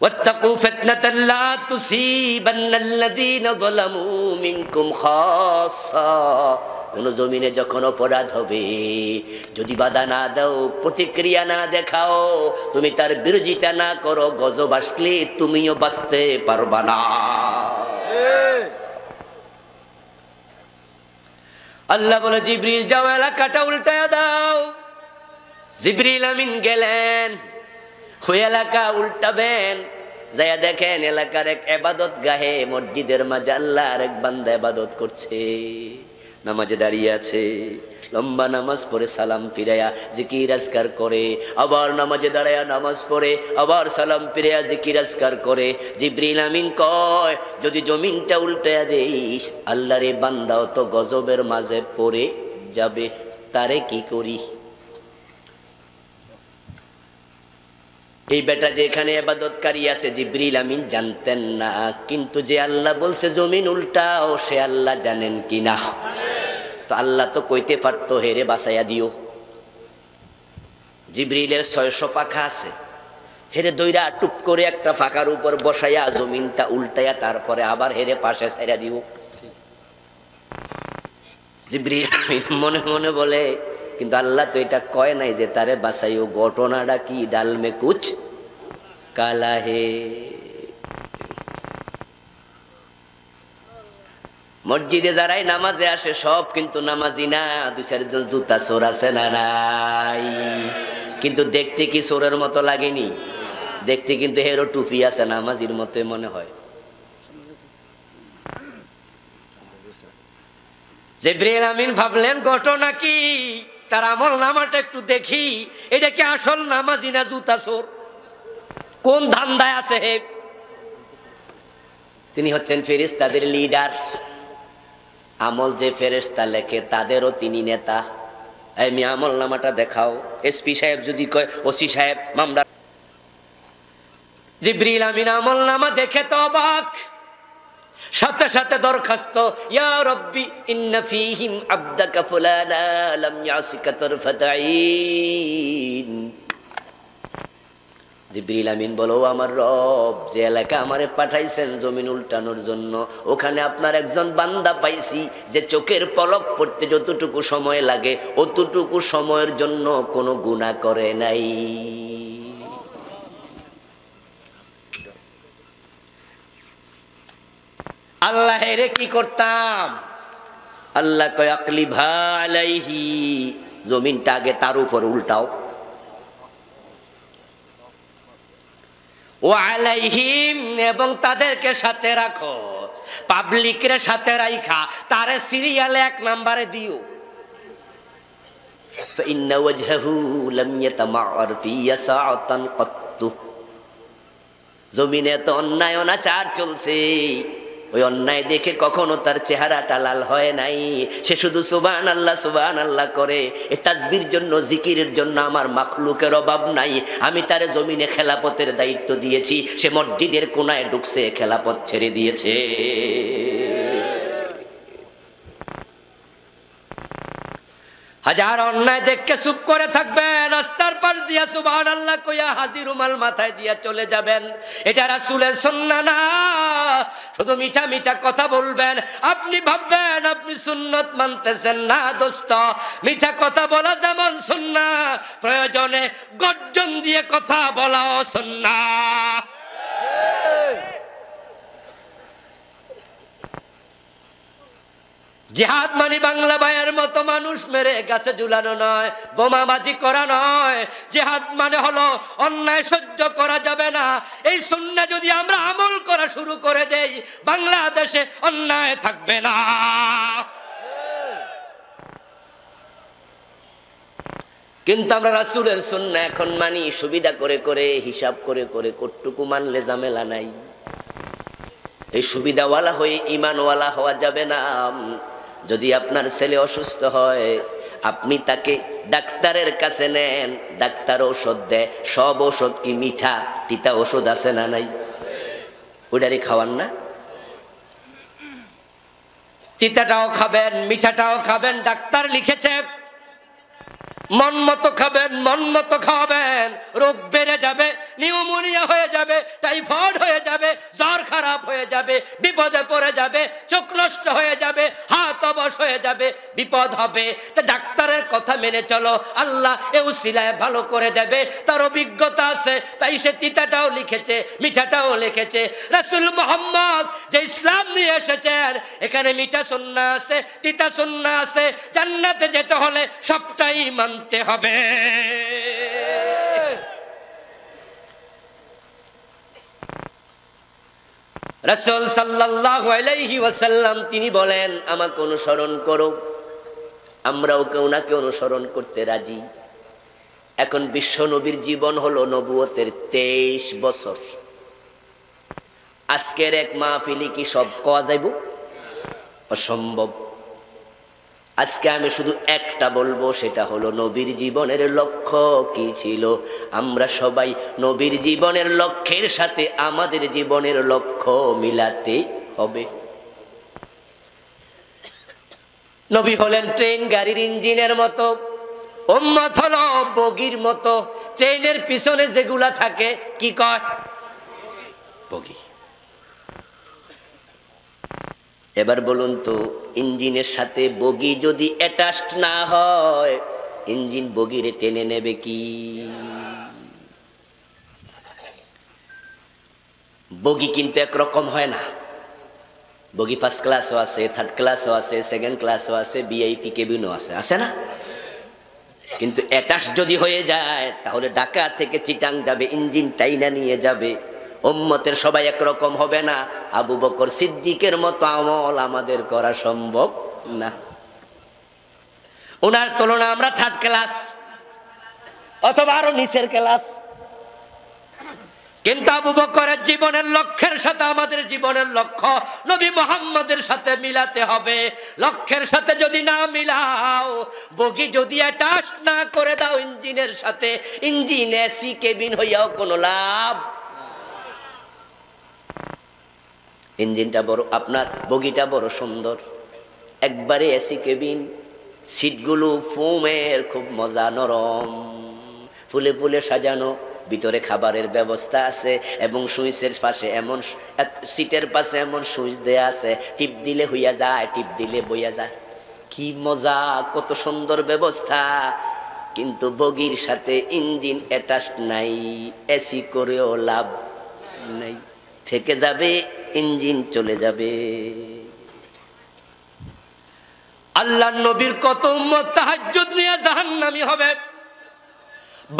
ওয়াত্তাকু ফিতনাতান লা তুসিবান্নাল্লাযীনা যালামু মিনকুম খাসসা। কোন জমিনে যখন অপরাধ হবে, যদি বাধা না দাও, প্রতিক্রিয়া না দেখাও, তুমি তার বিরোধিতা না করো, গজব আসলে তুমিও বাঁচতে পারবা না। আল্লাহ বলে জিবরিল যাও এলাকাটা উল্টায়া দাও। জিবরিল আমিন গেলেন, ওই এলাকা উল্টাবেন। যাইয়া দেখেন এলাকার এক ইবাদত গাহে মসজিদের মাঝে আল্লাহর এক বান্দা ইবাদত করছে, নামাজে দাঁড়িয়ে আছে। লম্বা নামাজ পড়ে সালাম ফিরাইয়া জিকির আজকার করে, আবার নামাজে দাঁড়ায়া নামাজ পড়ে, আবার সালাম ফিরাইয়া জিকির আজকার করে। জিবরিল আমিন কয়, যদি জমিনটা উল্টায়া দেই, আল্লাহর এই বান্দাও তো গজবের মাঝে পড়ে যাবে, তারে কি করি? এই বেটা যে এখানে ইবাদতকারী আছে জিবরিল আমিন জানতেন না, কিন্তু যে আল্লাহ বলছে জমিন উল্টাও, সে আল্লাহ জানেন কি না? তো আল্লাহ তো কইতে পারতো, হেরে বাঁচাইয়া দিও। জিবরিলের 600 পাখা আছে, হেরে দইরা টুপ করে একটা ফাঁকার উপর বসাইয়া জমিনটা উল্টাইয়া তারপরে আবার হেরে পাশে ছাইরা দিও। জিবরিল আমিন মনে মনে বলে, কিন্তু আল্লাহ তো এটা কয় নাই যে তারে বাঁচাইও। ঘটনাটা কি? ডাল মে কুচ কালা হে। মসজিদে যারাই নামাজে আসে সব কিন্তু নামাজি না, 2-4 জন জুতা চোর আছে না নাই? কিন্তু দেখতে কি চোরের মতো লাগেনি? দেখতে কিন্তু হেরো টুপি আছে, নামাজির মতো মনে হয়। জিবরিল আমিন ভাবলেন ঘটনা কি, তার আমল নামাটা একটু দেখি, এটা কি আসল নামাজি না জুতা চোর? কোন ধান্দায় আছে হে? তিনি হচ্ছেন ফেরেশতাদের লিডার। আমল যে ফেরেশতা লেখে তাদেরও তিনি নেতা। এই মিয়া আমলনামাটা দেখাও। এসপি সাহেব যদি কয় ওসি সাহেব মামলা, জিবরিল আমিন আমলনামা দেখে তো অবাক, সাথে সাথে দরখাস্ত, ইয়া রব্বি ইন্না ফীহিম আবদাকা ফুলানা লাম ইয়াসিকা তারফাতা আইন। জিবরিল আমিন বলো, আমার রব, যে এলাকা আমারে পাঠাইছেন জমিন উল্টানোর জন্য, ওখানে আপনার একজন বান্দা পাইছি যে চোখের পলক পড়তে যতটুকু সময় লাগে অতটুকু সময়ের জন্য কোনো গুনাহ করে নাই। আল্লাহ রে কি করতাম? আল্লাহ কয় আকলিভা আলাইহি, জমিনটা আগে তার উপর উল্টাও, ও আলাইহিম, এবং তাদেরকে সাথে রাখো, পাবলিকের সাথে রাইখা তারে সিরিয়ালে 1 নম্বরে দিও। فإن وجهه لم يتمعر في ساعة قط। জমিনে তো অন্যায় অনাচার চলছে, ওই অন্যায় দেখে কখনো তার চেহারাটা লাল হয় নাই। সে শুধু সুবহানাল্লাহ সুবহানাল্লাহ করে। এই তাসবির জন্য, জিকিরের জন্য আমার মাখলুকের অভাব নাই। আমি তার জমিনে খেলাপথের দায়িত্ব দিয়েছি, সে মসজিদের কোনায় ঢুকছে, খেলাপথ ছেড়ে দিয়েছে। হাজার অন্যায় দেখে চুপ করে থাকবেন, রাস্তার পাশ দিয়া সুবহানাল্লাহ কইয়া হাজির রুমাল মাথায় দিয়া চলে যাবেন। এটা রাসূলের সুন্নাহ না। শুধু মিঠা মিঠা কথা বলবেন, আপনি ভাববেন আপনি সুন্নত মানতেছেন না। দোস্ত, মিঠা কথা বলা যেমন সুন্নাহ, প্রয়োজনে গর্জন দিয়ে কথা বলাও সুন্নাহ। জিহাদ মানে বাংলা ভাইয়ের মতো মানুষ মেরে গাছে ঝুলানো নয়, বোমাবাজি করা নয়। জিহাদ মানে হলো অন্যায় সহ্য করা যাবে না। এই সুন্নাহ যদি আমরা আমল করা শুরু করে দেই, বাংলাদেশে অন্যায় থাকবে না। কিন্তু আমরা রাসূলের সুন্নাহ এখন মানি সুবিধা করে করে, হিসাব করে করে, কতটুকু মানলে ঝামেলা নাই। এই সুবিধাওয়ালা হয়ে ঈমানওয়ালা হওয়া যাবে না। যদি আপনার ছেলে অসুস্থ হয়, আপনি তাকে ডাক্তারের কাছে নেন, ডাক্তার ঔষধ দেয়। সব ঔষধ কি মিঠা? তিতা ওষুধ আছে না নাই? ওইটারই খাওয়ান না? তিতাটাও খাবেন, মিঠাটাও খাবেন। ডাক্তার লিখেছে মন মতো খাবেন, মন মতো খাওয়াবেন, রোগ বেড়ে যাবে, নিউমোনিয়া হয়ে যাবে, টাইফয়েড হয়ে যাবে, জ্বর খারাপ হয়ে যাবে, বিপদে পড়ে যাবে, চোখ নষ্ট হয়ে যাবে, হাত অবশ হয়ে যাবে, বিপদ হবে। তা ডাক্তারের কথা মেনে চলো, আল্লাহ এ উসিলায় ভালো করে দেবে। তার অভিজ্ঞতা আছে, তাই সে তিতাটাও লিখেছে, মিঠাটাও লিখেছে। রাসূল মুহাম্মদ যে ইসলাম নিয়ে এসেছেন, এখানে মিঠা সুন্নাহ আছে, তিতা সুন্নাহ আছে। জান্নাতে যেতে হলে সবটাই মানতে হবে। রাসূল সাল্লাল্লাহু আলাইহি ওয়াসাল্লাম তিনি বলেন, আমাকে অনুসরণ করো, আমরাও কেউ না কেউ অনুসরণ করতে রাজি। এখন বিশ্ব নবীর জীবন হলো নবুয়তের 23 বছর। আজকের এক মাহফিলে কি সব কোয়া যাইব? অসম্ভব। আজকে আমি শুধু একটা বলবো, সেটা হলো নবীর জীবনের লক্ষ্য কি ছিল। আমরা সবাই নবীর জীবনের লক্ষ্যের সাথে আমাদের জীবনের লক্ষ্য মিলাতে হবে। নবী হলেন ট্রেন গাড়ির ইঞ্জিনের মতো, উম্মত হলো বগির মতো। ট্রেনের পিছনে যেগুলা থাকে কি কয়? বগি। এবার বলুন তো, ইঞ্জিনের সাথে বগি যদি অ্যাটাচড না হয়, ইঞ্জিন বগিরে টেনে নেবে কি? বগি কিন্তু একরকম হয় না। বগি ফার্স্ট ক্লাসও আছে, থার্ড ক্লাসও আছে, সেকেন্ড ক্লাসও আছে, ভিআইপি কেবিনও আছে, আছে না? কিন্তু অ্যাটাচ যদি হয়ে যায়, তাহলে ঢাকা থেকে চিটাং যাবে, ইঞ্জিন টাইনা নিয়ে যাবে। উম্মতের সবাই একরকম হবে না। আবু বকর সিদ্দিকের মতো আমল আমাদের করা সম্ভব না। ওনার তুলনা আমরা থার্ড ক্লাস অথবা আরো নিচের ক্লাস। কিন্তু আবু বকরের জীবনের লক্ষ্যের সাথে আমাদের জীবনের লক্ষ্য নবী মুহাম্মদের সাথে মিলাতে হবে। লক্ষ্যের সাথে যদি না মিলাও, বগি যদি অ্যাটাচ না করে দাও ইঞ্জিনের সাথে, ইঞ্জিন এসি কেবিন হইয়াও কোনো লাভ। ইঞ্জিনটা বড়, আপনার বগিটা বড় সুন্দর, একবারে এসি কেবিন, সিটগুলো ফোমের, খুব মজা, নরম, ফুলে ফুলে সাজানো, ভিতরে খাবারের ব্যবস্থা আছে এবং সুইচের পাশে এমন, সিটের পাশে এমন সুইচ দেয়া আছে, টিপ দিলে হইয়া যায়, টিপ দিলে বইয়া যায়। কি মজা, কত সুন্দর ব্যবস্থা। কিন্তু বগির সাথে ইঞ্জিন অ্যাটাচ নাই, এসি করেও লাভ নাই, থেকে যাবে, ইঞ্জিন চলে যাবে। আল্লাহর নবীর কত উম্মত তাহাজ্জুদ নিয়ে জাহান্নামী হবে,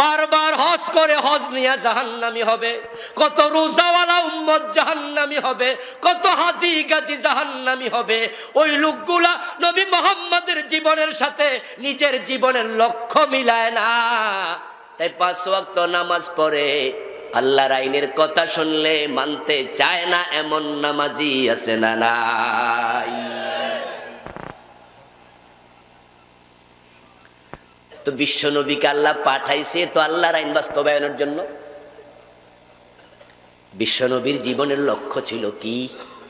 বারবার হজ করে হজ নিয়ে জাহান্নামী হবে, কত রোজাওয়ালা উম্মত জাহান্নামী হবে, কত হাজি গাজী জাহান্নামী হবে। ওই লোকগুলা নবী মুহাম্মদের জীবনের সাথে নিজের জীবনের লক্ষ্য মিলায় না, তাই 5 ওয়াক্ত নামাজ পড়ে, আল্লাহর আইনের কথা শুনলে মানতে চায় না, এমন নামাজি আছে না নাই? তো বিশ্ব নবীকে আল্লাহ পাঠাইছে তো আল্লাহর আইন বাস্তবায়নের জন্য। বিশ্ব নবীর জীবনের লক্ষ্য ছিল কি?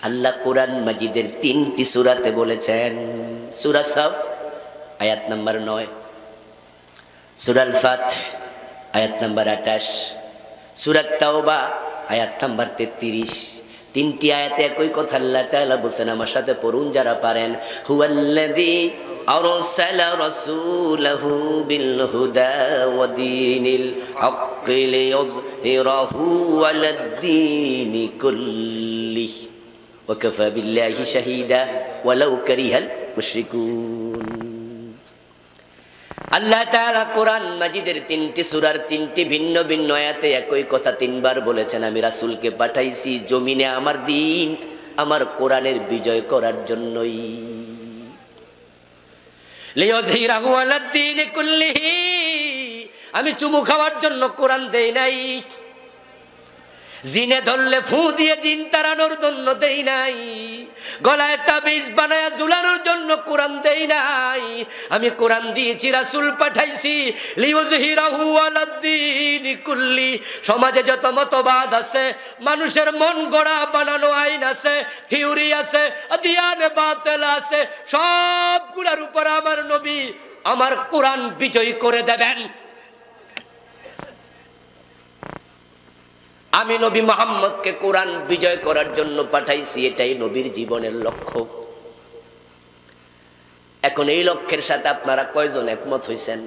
আল্লাহ কোরআন মাজিদের 3টি সূরাতে বলেছেন। সূরা সাফ আয়াত নাম্বার 9, সূরা আল ফাত আয়াত নাম্বার 28, সূরা তাওবা আয়াত নাম্বার 33। 3টি আয়াতে একই কথা আল্লাহ তাআলা বলেন, আমার সাথে পড়ুন যারা পারেন। হুয়াল্লাযী أرسل رسوله بالهدى ودين الحق ليظهره على الدين كله وكفى بالله شهيدا ولو كره المشركون। আল্লাহ তাআলা কোরআন মাজিদের 3টি সূরার 3টি ভিন্ন ভিন্ন আয়াতে একই কথা 3 বার বলেছেন, আমি রাসূলকে পাঠাইছি জমিনে আমার দ্বীন, আমার কোরআনের বিজয় করার জন্যই। লিইয়ুযহিরাহু আলাদ-দীনি কুল্লিহি, আমি চুমু খাওয়ার জন্য কোরআন দেই নাই, জিনে ধরলে ফু দিয়ে জিন তাড়ানোর জন্য দেই নাই, গলায় তাবিজ বানায়া ঝুলানোর জন্য কোরআন দেই নাই। আমি কোরআন দিয়েছি, রাসূল পাঠাইছি লিইয়ুযহিরাহু আলাদ-দীনি কুল্লি। সমাজে যত মতবাদ আছে, মানুষের মন গড়া বানানো আইন আছে, থিওরি আছে, আদিয়ান বাতিল আছে, সবগুলোর উপর আমার নবী আমার কোরআন বিজয় করে দেবেন। আমি নবী মুহাম্মদকে কোরআন বিজয় করার জন্য পাঠাইছি, এটাই নবীর জীবনের লক্ষ্য। এখন এই লক্ষ্যের সাথে আপনারা কয়জন একমত হইছেন?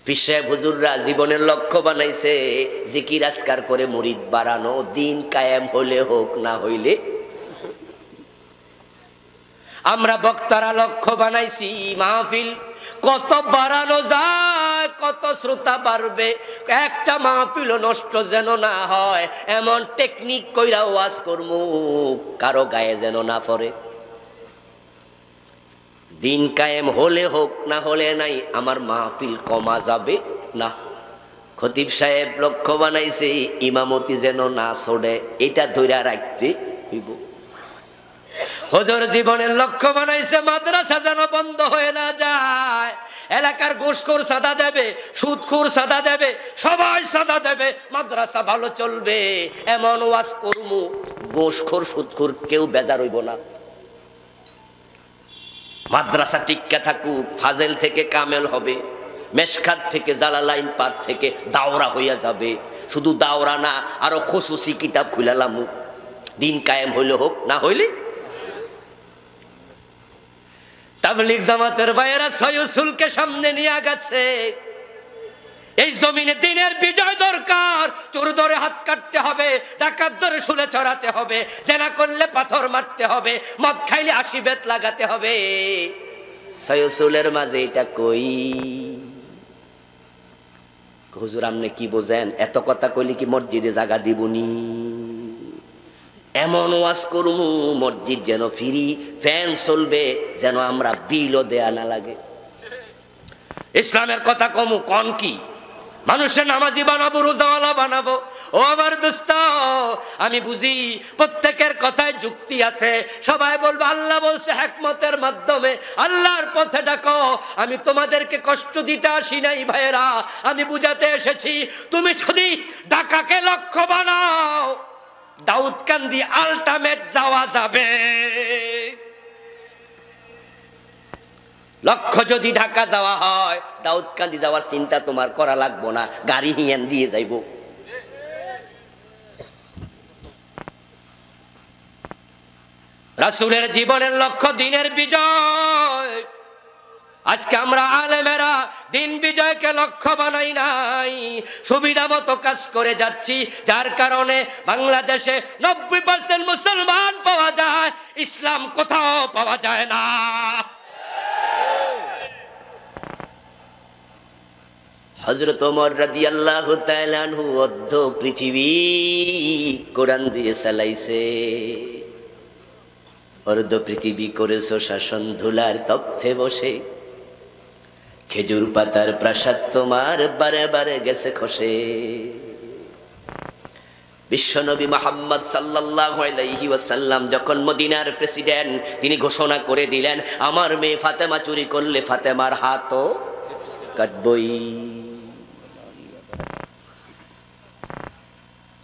পীর সাহেব হুজুররা জীবনের লক্ষ্য বানাইছে জিকির আজকার করে মুরিদ বাড়ানো, দিন কায়েম হলে হোক, না হইলে। আমরা বক্তারা লক্ষ্য বানাইছি মাহফিল কত বাড়ানো যায়, কত শ্রোতা বাড়বে, একটা মাহফিলও নষ্ট যেন না হয়, এমন টেকনিক কইরা ওয়াজ করমু কারো গায়ে যেন না পড়ে। দিন কায়েম হলে হোক, না হলে নাই, আমার মাহফিল কমা যাবে না। খতিব সাহেব লক্ষ্য বানাইছে ইমামতি যেন না ছড়ে, এটা ধইরা রাখতে হইব। হুজুর জীবনের লক্ষ্য বানাইছে মাদ্রাসা যেন বন্ধ হয়ে না যায়, এলাকার ঘুষখোর সাদা দেবে, সুদখোর সাদা দেবে, সবাই সাদা দেবে, মাদ্রাসা ভালো চলবে, এমন ওয়াজ করমু ঘুষখোর সুদখোর কেউ বেজার হইব না। মাদ্রাসা টিক্কা থাকুক, ফাজেল থেকে কামেল হবে, মেশকাত থেকে জালালাইন পার থেকে দাওরা হইয়া যাবে। শুধু দাওরা না, আরো খুসুসি কিতাব খুলালামু, দিন কায়েম হইলে হোক, না হইলে। তাবলীগ জামাতের ভাইয়েরা ছয় উসুলকে সামনে নিয়ে গেছে। এই জমিনে দিনের বিজয় দরকার। চোর ধরে হাত কাটতে হবে, ডাকাত ধরে শুলে চড়াতে হবে, জেনা করলে পাথর মারতে হবে, মদ খাইলে 80 বেত লাগাতে হবে। ছয় উসুলের মাঝে এটা কই? হুজুর আপনি কি বোঝেন? এত কথা কইলে কি মসজিদে জায়গা দিবনি? এমন ওয়াজ করমু মসজিদ যেন ফ্রি, ফ্যান চলবে, যেন আমরা বিলও দেয়া না লাগে। ইসলামের কথা কমু, কন কি মানুষের নামাজি বানাবো, রোজাওয়ালা বানাবো। ও আমার দোস্ত, আমি বুঝি প্রত্যেকের কথায় যুক্তি আছে। সবাই বলবো আল্লাহ বলছে হিকমতের মাধ্যমে, আল্লাহর পথে ডাকো। আমি তোমাদেরকে কষ্ট দিতে আসি নাই ভাইয়েরা, আমি বুঝাতে এসেছি তুমি যদি ঢাকাকে লক্ষ্য বানাও, দাউদকান্দি আল্টিমেট যাওয়া যাবে। লক্ষ্য যদি ঢাকা যাওয়া হয়, দাউদকান্দি যাওয়ার চিন্তা তোমার করা লাগবো না, গাড়ি হিয়ান দিয়ে যাইব। রাসূলের জীবনের লক্ষ্য দিনের বিজয়। আজকে আমরা আলেমেরা দিন বিজয়কে লক্ষ্য বানাই নাই, সুবিধা মতো কাজ করে যাচ্ছি, যার কারণে বাংলাদেশে 90% মুসলমান পাওয়া যায়, ইসলাম কোথাও পাওয়া যায় না। হযরত ওমর রাদিয়াল্লাহু তাআলা আনহু অর্ধ পৃথিবী কোরআন দিয়ে চালাইছে। অর্ধ পৃথিবী করেছো শাসন, ধুলার তখ্তে বসে, খেজুর পাতার প্রাসাদ তোমার বারে বারে গেছে খসে। বিশ্বনবী মুহাম্মদ সাল্লাল্লাহু আলাইহি ওয়াসাল্লাম যখন মদিনার প্রেসিডেন্ট, তিনি ঘোষণা করে দিলেন আমার মেয়ে ফাতেমা চুরি করলে ফাতেমার হাতও কাটবই।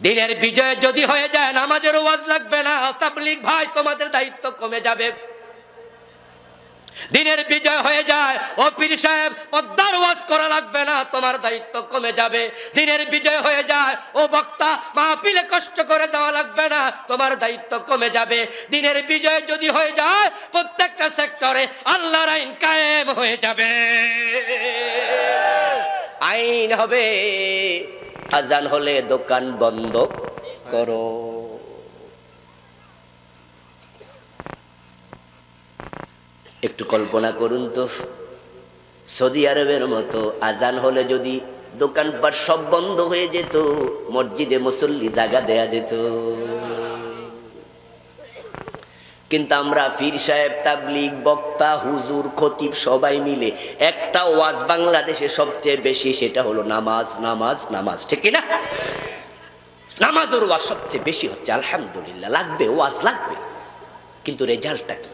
দিনের বিজয় যদি হয়ে যায়, নামাজের ওয়াজ লাগবে না। তাবলীগ ভাই, তোমাদের দায়িত্ব কমে যাবে। দিনের বিজয় হয়ে যায়, ও পীর সাহেব পদ্মার ওয়াজ করা লাগবে না, তোমার দায়িত্ব কমে যাবে। দিনের বিজয় হয়ে যায়, ও বক্তা মাহফিলে কষ্ট করে যাওয়া লাগবে না, তোমার দায়িত্ব কমে যাবে। দিনের বিজয় যদি হয়ে যায়, প্রত্যেকটা সেক্টরে আল্লাহর আইন কায়েম হয়ে যাবে। আইন হবে, আজান হলে দোকান বন্ধ করো। একটু কল্পনা করুন তো, সৌদি আরবের মতো আজান হলে যদি দোকানপাট সব বন্ধ হয়ে যেত, মসজিদে মুসল্লি জায়গা দেয়া যেত। কিন্তু আমরা পীর সাহেব, তাবলীগ, বক্তা, হুজুর, খতিব সবাই মিলে একটা ওয়াজ বাংলাদেশে সবচেয়ে বেশি, সেটা হলো নামাজ, নামাজ, নামাজ। ঠিক কি না? নামাজের ওয়াজ সবচেয়ে বেশি হচ্ছে। আলহামদুলিল্লাহ, লাগবে, ওয়াজ লাগবে, কিন্তু রেজাল্টটা কি?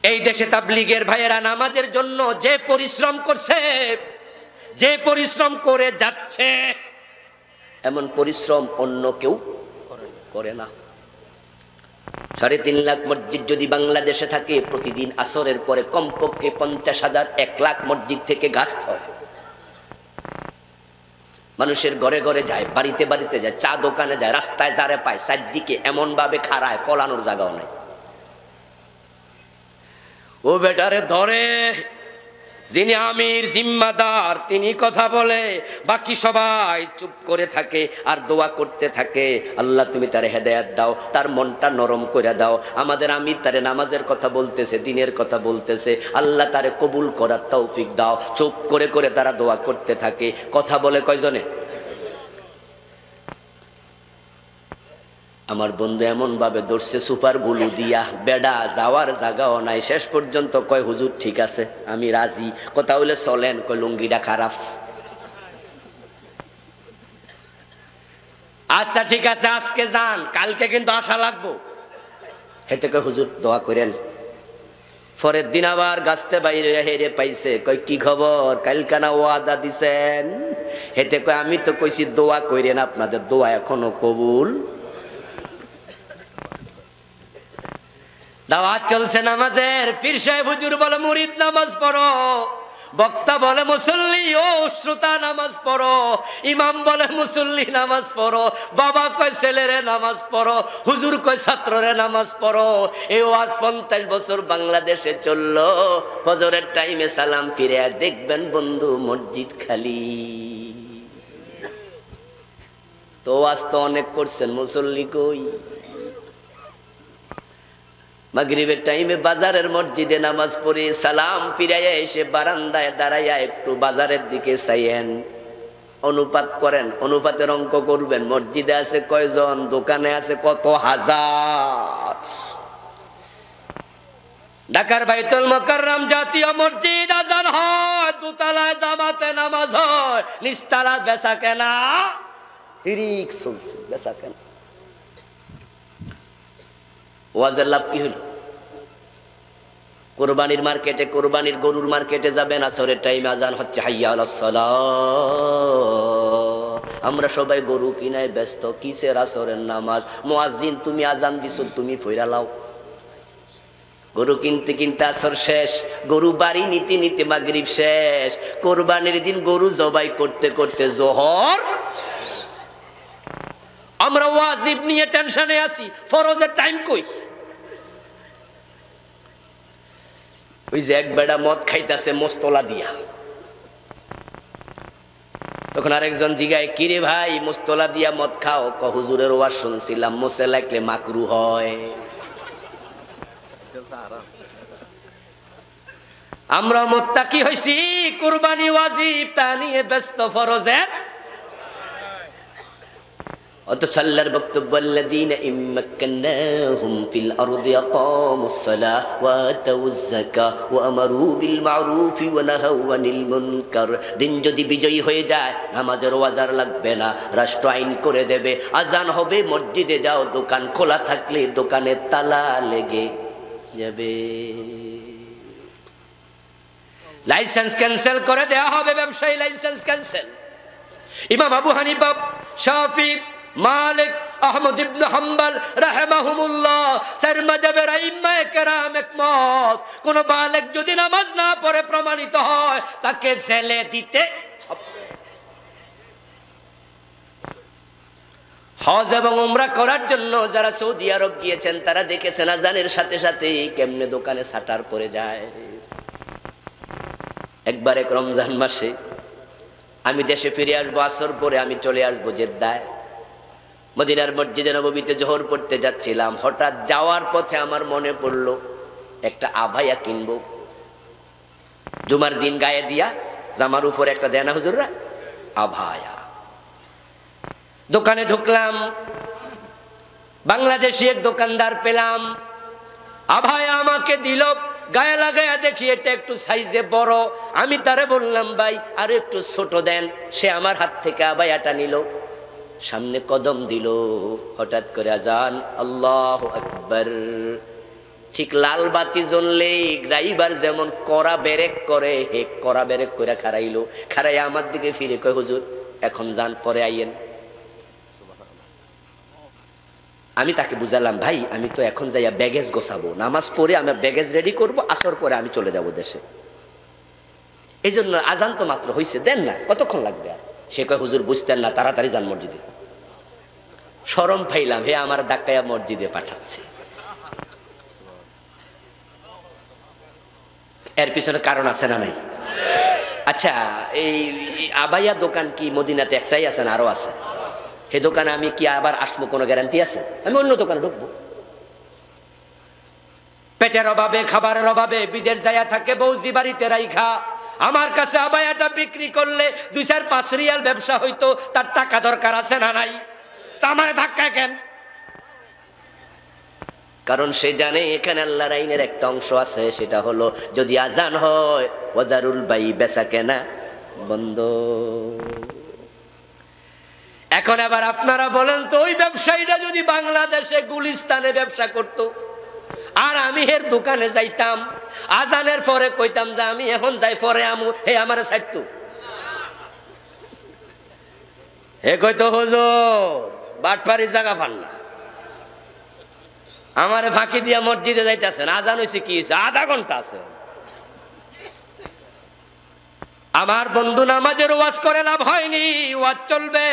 এই দেশে তাবলীগের ভাইয়েরা নামাজের জন্য যে পরিশ্রম করছে, যে পরিশ্রম করে যাচ্ছে, এমন পরিশ্রম অন্য কেউ করে না। 3.5 লাখ মসজিদ যদি বাংলাদেশে থাকে, প্রতিদিন আসরের পরে কমপক্ষে 50,000, 1 লাখ মসজিদ থেকে গাছ হয়। মানুষের ঘরে ঘরে যায়, বাড়িতে বাড়িতে যায়, চা দোকানে যায়, রাস্তায় যারে পায় চারদিকে এমন ভাবে খাড়ায়, ফলানোর জায়গাও নাই। ও বেটারে ধরে যিনি আমির, জিম্মাদার, তিনি কথা বলে, বাকি সবাই চুপ করে থাকে আর দোয়া করতে থাকে, আল্লাহ তুমি তারে হেদায়েত দাও, তার মনটা নরম করে দাও। আমাদের আমির তারে নামাজের কথা বলতেছে, দিনের কথা বলতেছে, আল্লাহ তারে কবুল করার তৌফিক দাও। চুপ করে করে তারা দোয়া করতে থাকে। কথা বলে কয়জনে? আমার বন্ধু এমন ভাবে ধরছে সুপার গুলু দিয়া, বেডা যাওয়ার জায়গাও নাই। শেষ পর্যন্ত কয় হুজুর ঠিক আছে, আমি রাজি, কথা হইলে চলেন। কয় লুঙ্গিটা খারাপ। আচ্ছা ঠিক আছে, আজকে যান, কালকে কিন্তু আসা লাগবো। হেতে কয় হুজুর দোয়া করেন। পরের দিন আবার গাছতে বাইরে হেরে পাইছে, কয় কি খবর, কালকানা ওয়াদা দিছেন? হেতে কয় আমি তো কইছি দোয়া করেন, আপনাদের দোয়া এখনো কবুল। দাওয়াত চলছে নামাজের, পীর সাহেব হুজুর বলে মুরিদ নামাজ পড়ো, বক্তা বলে মুসল্লি ও শ্রোতা নামাজ পড়ো, ইমাম বলে মুসল্লি নামাজ পড়ো, বাবা কয় ছেলেরে নামাজ পড়ো, হুজুর কয় ছাত্ররে নামাজ পড়ো। এই ওয়াজ 50 বছর বাংলাদেশে চললো। ফজরের টাইমে সালাম ফিরে দেখবেন বন্ধু মসজিদ খালি। তো ওয়াজ তো অনেক করছেন, মুসল্লি কই? মাগরিবের টাইমে বাজারের মসজিদে নামাজ পড়ে সালাম ফিরাইয়া এসে বারান্দায় দাঁড়াইয়া একটু বাজারের দিকে চাইয়েন, অনুপাত করেন, অনুপাতের অঙ্ক করবেন। মসজিদে আছে কয়জন, দোকানে আছে কত হাজার। ঢাকার বাইতুল মুকাররম জাতীয় মসজিদ আজান হয় দোতলায় জামাতে নামাজ হয়, নিচতলা বেচা কেনা হিরিক চলছে, বেচা কেনা। ওয়াজের লাভ কি হলো? কোরবানির মার্কেটে, কোরবানির গরুর মার্কেটে যাবেন, আসরের টাইমে আজান হচ্ছে, হাইয়া আলাস সালাহ। আমরা সবাই গরু কিনায় ব্যস্ত, কিসের আসরের নামাজ? মুয়াজ্জিন তুমি আজান দিছো, তুমি ফইরা লাও। গরু কিনতে কিনতে আসর শেষ, গরু বাড়ি নিতে নিতে মাগরিব শেষ, কোরবানির দিন গরু জবাই করতে করতে জোহর। আমরা ওয়াজিব নিয়ে টেনশনে আছি, ফরজের টাইম কই? ওই যে এক বেড়া মদ খাইতেছে মোস্তলা দিয়া, তখন আরেকজন জিগায়, কিরে ভাই মোস্তলা দিয়া মদ খাও? ক হুজুরের ওয়াজ শুনছিলাম, মোসে লাগলে মাকরু হয়। আমরা মুত্তাকি হইছি, কুরবানি ওয়াজিব তা নিয়ে ব্যস্ত, ফরজের। অথচ আল্লাহর বক্তব্য, আল্লাযীনা ইম্মাক্কান্নাহুম ফিল আরদি আকামুস সালাহ ওয়া আতাউয যাকাহ ওয়া আমারু বিল মা'রুফি ওয়া নাহাউ আনিল মুনকার। দিন যদি বিজয়ী হয়ে যায়, নামাজের ওয়াজার লাগবে না, রাষ্ট্র আইন করে দেবে, আজান হবে, মসজিদে যাও, দোকান খোলা থাকলে দোকানে তালা লেগে যাবে, লাইসেন্স ক্যান্সেল করে দেওয়া হবে, ব্যবসায়ী লাইসেন্স ক্যান্সেল। ইমাম আবু হানিফা, শাফি, মালিক, আহমদ ইবনে হাম্বল রাহিমাহুমুল্লাহ, চার মাযহাবের আইম্মায়ে কেরাম একমত, কোন বালেগ যদি নামাজ না পড়ে প্রমাণিত হয়, তাকে জেলে দিতে হবে। হজ এবং উমরা করার জন্য যারা সৌদি আরব গিয়েছেন, তারা দেখেছেন আজানের সাথে সাথে কেমনে দোকানে শাটার পড়ে যায়। একবার এক রমজান মাসে আমি দেশে ফিরে আসবো, আসর পরে আমি চলে আসবো জেদ্দায়। মদিনার মসজিদে নববীতে জোহর পড়তে যাচ্ছিলাম, হঠাৎ যাওয়ার পথে আমার মনে পড়লো একটা আভায়া কিনবো, জুমার দিন গায়ে দিয়া, জামার উপরে একটা দেয় না হুজুররা, আভায়া। দোকানে ঢুকলাম, বাংলাদেশি এক দোকানদার পেলাম, আভায়া আমাকে দিল, গায়ে লাগায়া দেখি এটা একটু সাইজে বড়। আমি তারে বললাম, ভাই আর একটু ছোট দেন। সে আমার হাত থেকে আভায়াটা নিল, সামনে কদম দিল, হঠাৎ করে আজান, আল্লাহু আকবার। ঠিক লাল বাতি জ্বললেই ড্রাইভার যেমন কড়া ব্রেক করে, হে কড়া ব্রেক করে খারাইলো, খারাইয়া আমার দিকে ফিরে কয়, হুজুর এখন যান, পরে আইয়েন। আমি তাকে বুঝালাম, ভাই আমি তো এখন যাইয়া ব্যাগেজ গোছাবো, নামাজ পড়ে আমি ব্যাগেজ রেডি করব, আসর পরে আমি চলে যাব দেশে, এই জন্য আজান তো মাত্র হইছে, দেন না, কতক্ষণ লাগবে আর? সে কয়, হুজুর বুঝতেন না, তাড়াতাড়ি যান মসজিদে। শরম পাইলাম, হে আমার ডাকাইয়া মসজিদে পাঠাচ্ছে। এর পিছনে কারণ আছে না নাই? আচ্ছা, এই আবাইয়া দোকান কি মদিনাতে একটাই আছে না আরো আছে? হে দোকানে আমি কি আবার আসবো, কোনো গ্যারান্টি আছে? আমি অন্য দোকানে ঢুকবো। পেটের অভাবে, খাবারের অভাবে বিদেশ যাইয়া থাকে বৌজি বাড়িতে রাইখা, আমার কাছে আবায়াটা বিক্রি করলে 2-4-5 রিয়াল ব্যবসা হইতো, তার টাকা দরকার আছে না নাই? তা আমার ধাক্কা কেন? কারণ সে জানে এখানে আল্লাহর আইনের একটা অংশ আছে, সেটা হলো যদি আজান হয়, ওয়াদারুল বাই, বেচা কেনা বন্ধ। এখন আবার আপনারা বলেন তো, ওই ব্যবসায়ীটা যদি বাংলাদেশে গুলিস্তানে ব্যবসা করত, আর আমি এর দোকানে যাইতাম, আজানের পরে কইতাম যে আমি এখন যাই, পরে আমু, হে আমারে ছাড়তো? হে কইতো, হুজুর বাটপারি জায়গা পান না, আমারে ফাঁকি দিয়া মসজিদে যাইতেছেন, আজান হয়েছে কি হয়েছে, আধা ঘন্টা আছে। আমার বন্ধু, নামাজের ওয়াজ করে লাভ হয়নি, ওয়াজ চলবে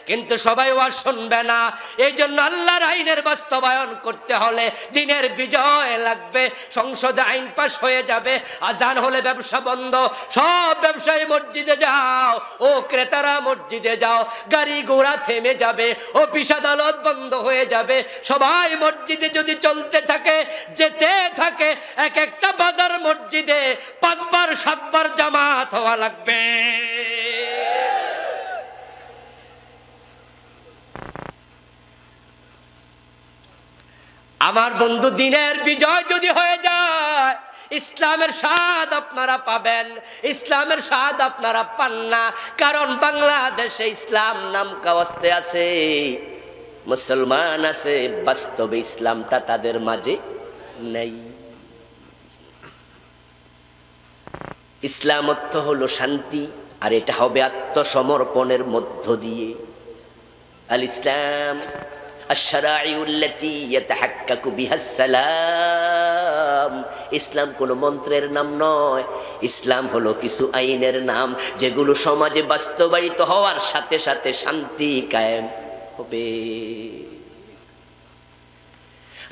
কিন্তু সবাই ওয়াজ শুনবে না। এই জন্য আল্লাহর আইনের বাস্তবায়ন করতে হলে দিনের বিজয় লাগবে। সংসদে আইন পাশ হয়ে যাবে, আজান হলে ব্যবসা বন্ধ, সব ব্যবসায়ী মসজিদে যাও, ও ক্রেতারা মসজিদে যাও, গাড়ি ঘোড়া থেমে যাবে, অফিস আদালত বন্ধ হয়ে যাবে, সবাই মসজিদে যদি চলতে থাকে, যেতে থাকে, এক একটা বাজার মসজিদে 5বার 7বার জামাত হওয়া লাগবে। আমার বন্ধু, দিনের বিজয় যদি হয়ে যায়, ইসলামের স্বাদ আপনারা পাবেন, ইসলামের স্বাদ আপনারা পান না, কারণ বাংলাদেশে ইসলাম নাম কাওয়াস্তে আছে, মুসলমান আছে, বাস্তবে ইসলামটা তাদের মাঝে নেই। ইসলাম অর্থ হলো শান্তি, আর এটা হবে আত্মসমর্পণের মধ্য দিয়ে। আল ইসলাম আশ-শারাঈউল্লাতী ইয়াতাহাক্কাকু বিহাস সালাম। ইসলাম কোনো মন্ত্রের নাম নয়, ইসলাম হলো কিছু আইনের নাম, যেগুলো সমাজে বাস্তবায়িত হওয়ার সাথে সাথে শান্তি কায়েম হবে।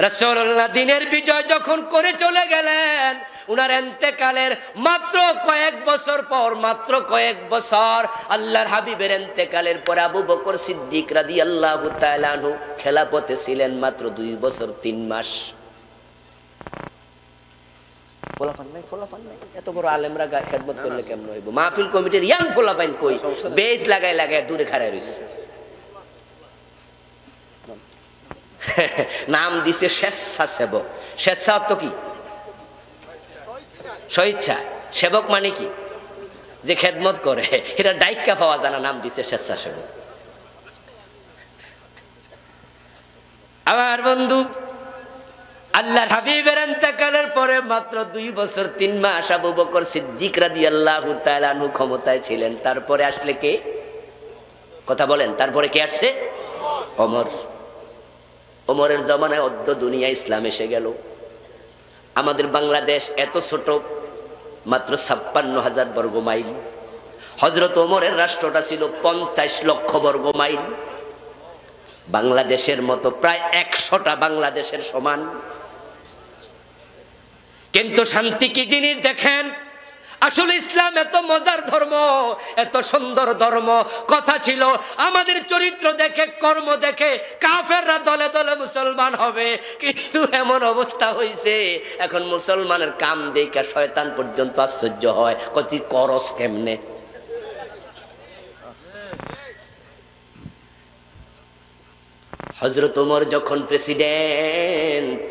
রাসূলুল্লাহ দিনের বিজয় যখন করে চলে গেলেন, উনার ইন্তেকালের মাত্র কয়েক বছর পর, মাত্র কয়েক বছর, আল্লাহর হাবিবের ইন্তেকালের পর আবু বকর সিদ্দিক রাদিয়াল্লাহু তাআলা আনহু খেলাফতে ছিলেন মাত্র 2 বছর 3 মাস। ফোলাপান নাই, এত বড় আলেমরা খেদমত করলে কেমন হইব? মাহফিল কমিটির ইয়াং ফোলাপান কই, বেশ লাগায় লাগায় দূরে খাড়ায় রইছে। নাম দিছে স্বেচ্ছাসেবক। স্বেচ্ছা অর্থ কি? স্বেচ্ছা। সেবক মানে কি? যে খেদমত করে, এটা ডাইক্কা পাওয়া জানা, নাম দিছে স্বেচ্ছাসেবক। আমার বন্ধু, আল্লাহর হাবিবের ইন্তেকালের পরে মাত্র 2 বছর 3 মাস আবু বকর সিদ্দিক রাদিয়াল্লাহু তাআলা আনহু ক্ষমতায় ছিলেন। তারপরে আসলে কে? কথা বলেন, তারপরে কে আসছে? ওমর। ওমরের জমানায় অর্ধ দুনিয়া ইসলাম এসে গেল। আমাদের বাংলাদেশ এত ছোট, মাত্র 56,000 বর্গ মাইল। হযরত ওমরের রাষ্ট্রটা ছিল 50 লক্ষ বর্গ মাইল। বাংলাদেশের মতো প্রায় 100টা বাংলাদেশের সমান। কিন্তু শান্তি কি জিনিস দেখেন? আসলে ইসলাম এত মজার ধর্ম, এত সুন্দর ধর্ম। কথা ছিল আমাদের চরিত্র দেখে, কর্ম দেখে কাফেররা দলে দলে মুসলমান হবে, কিন্তু এমন অবস্থা হয়েছে এখন মুসলমানের কাম দেখে শয়তান পর্যন্ত আশ্চর্য হয়, কত করস কেমনে। হযরত ওমর যখন প্রেসিডেন্ট,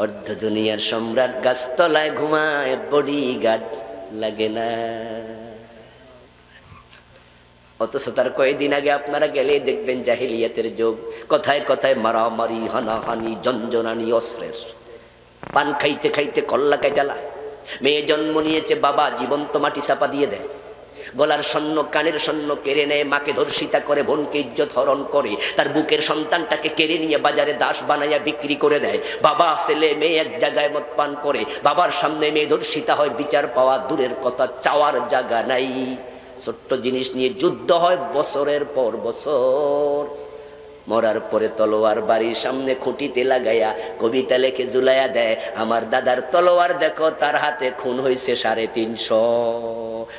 অর্ধ দুনিয়ার সম্রাট গাছতলায় ঘুমায়, বডিগার্ড লাগে না। অথচ তার কয়েকদিন আগে আপনারা গেলেই দেখবেন জাহিলিয়াতের যুগ, কথায় কথায় মারামারি, হানাহানি, জঞ্জনানি, অস্ত্রের। পান খাইতে খাইতে কল্লা কাটালা। মেয়ে জন্ম নিয়েছে, বাবা জীবন্ত মাটি চাপা দিয়ে দেয়, গলার স্বর্ণ কানের স্বর্ণ কেড়ে নেয়, মাকে ধর্ষিতা করে, বোনকে ইজ্জত হরণ করে, তার বুকের সন্তানটাকে কেড়ে নিয়ে বাজারে দাস বানাইয়া বিক্রি করে দেয়। বাবা ছেলে মেয়ে এক জায়গায় মদ পান করে, বাবার সামনে মেয়ে ধর্ষিতা হয়, বিচার পাওয়া দূরের কথা, চাওয়ার জায়গা নাই। ছোট্ট জিনিস নিয়ে যুদ্ধ হয় বছরের পর বছর। মরার পরে তলোয়ার বাড়ির সামনে খুঁটিতে লাগাইয়া কবিতা লেখে ঝুলাইয়া দেয়, আমার দাদার তলোয়ার দেখো, তার হাতে খুন হয়েছে 350।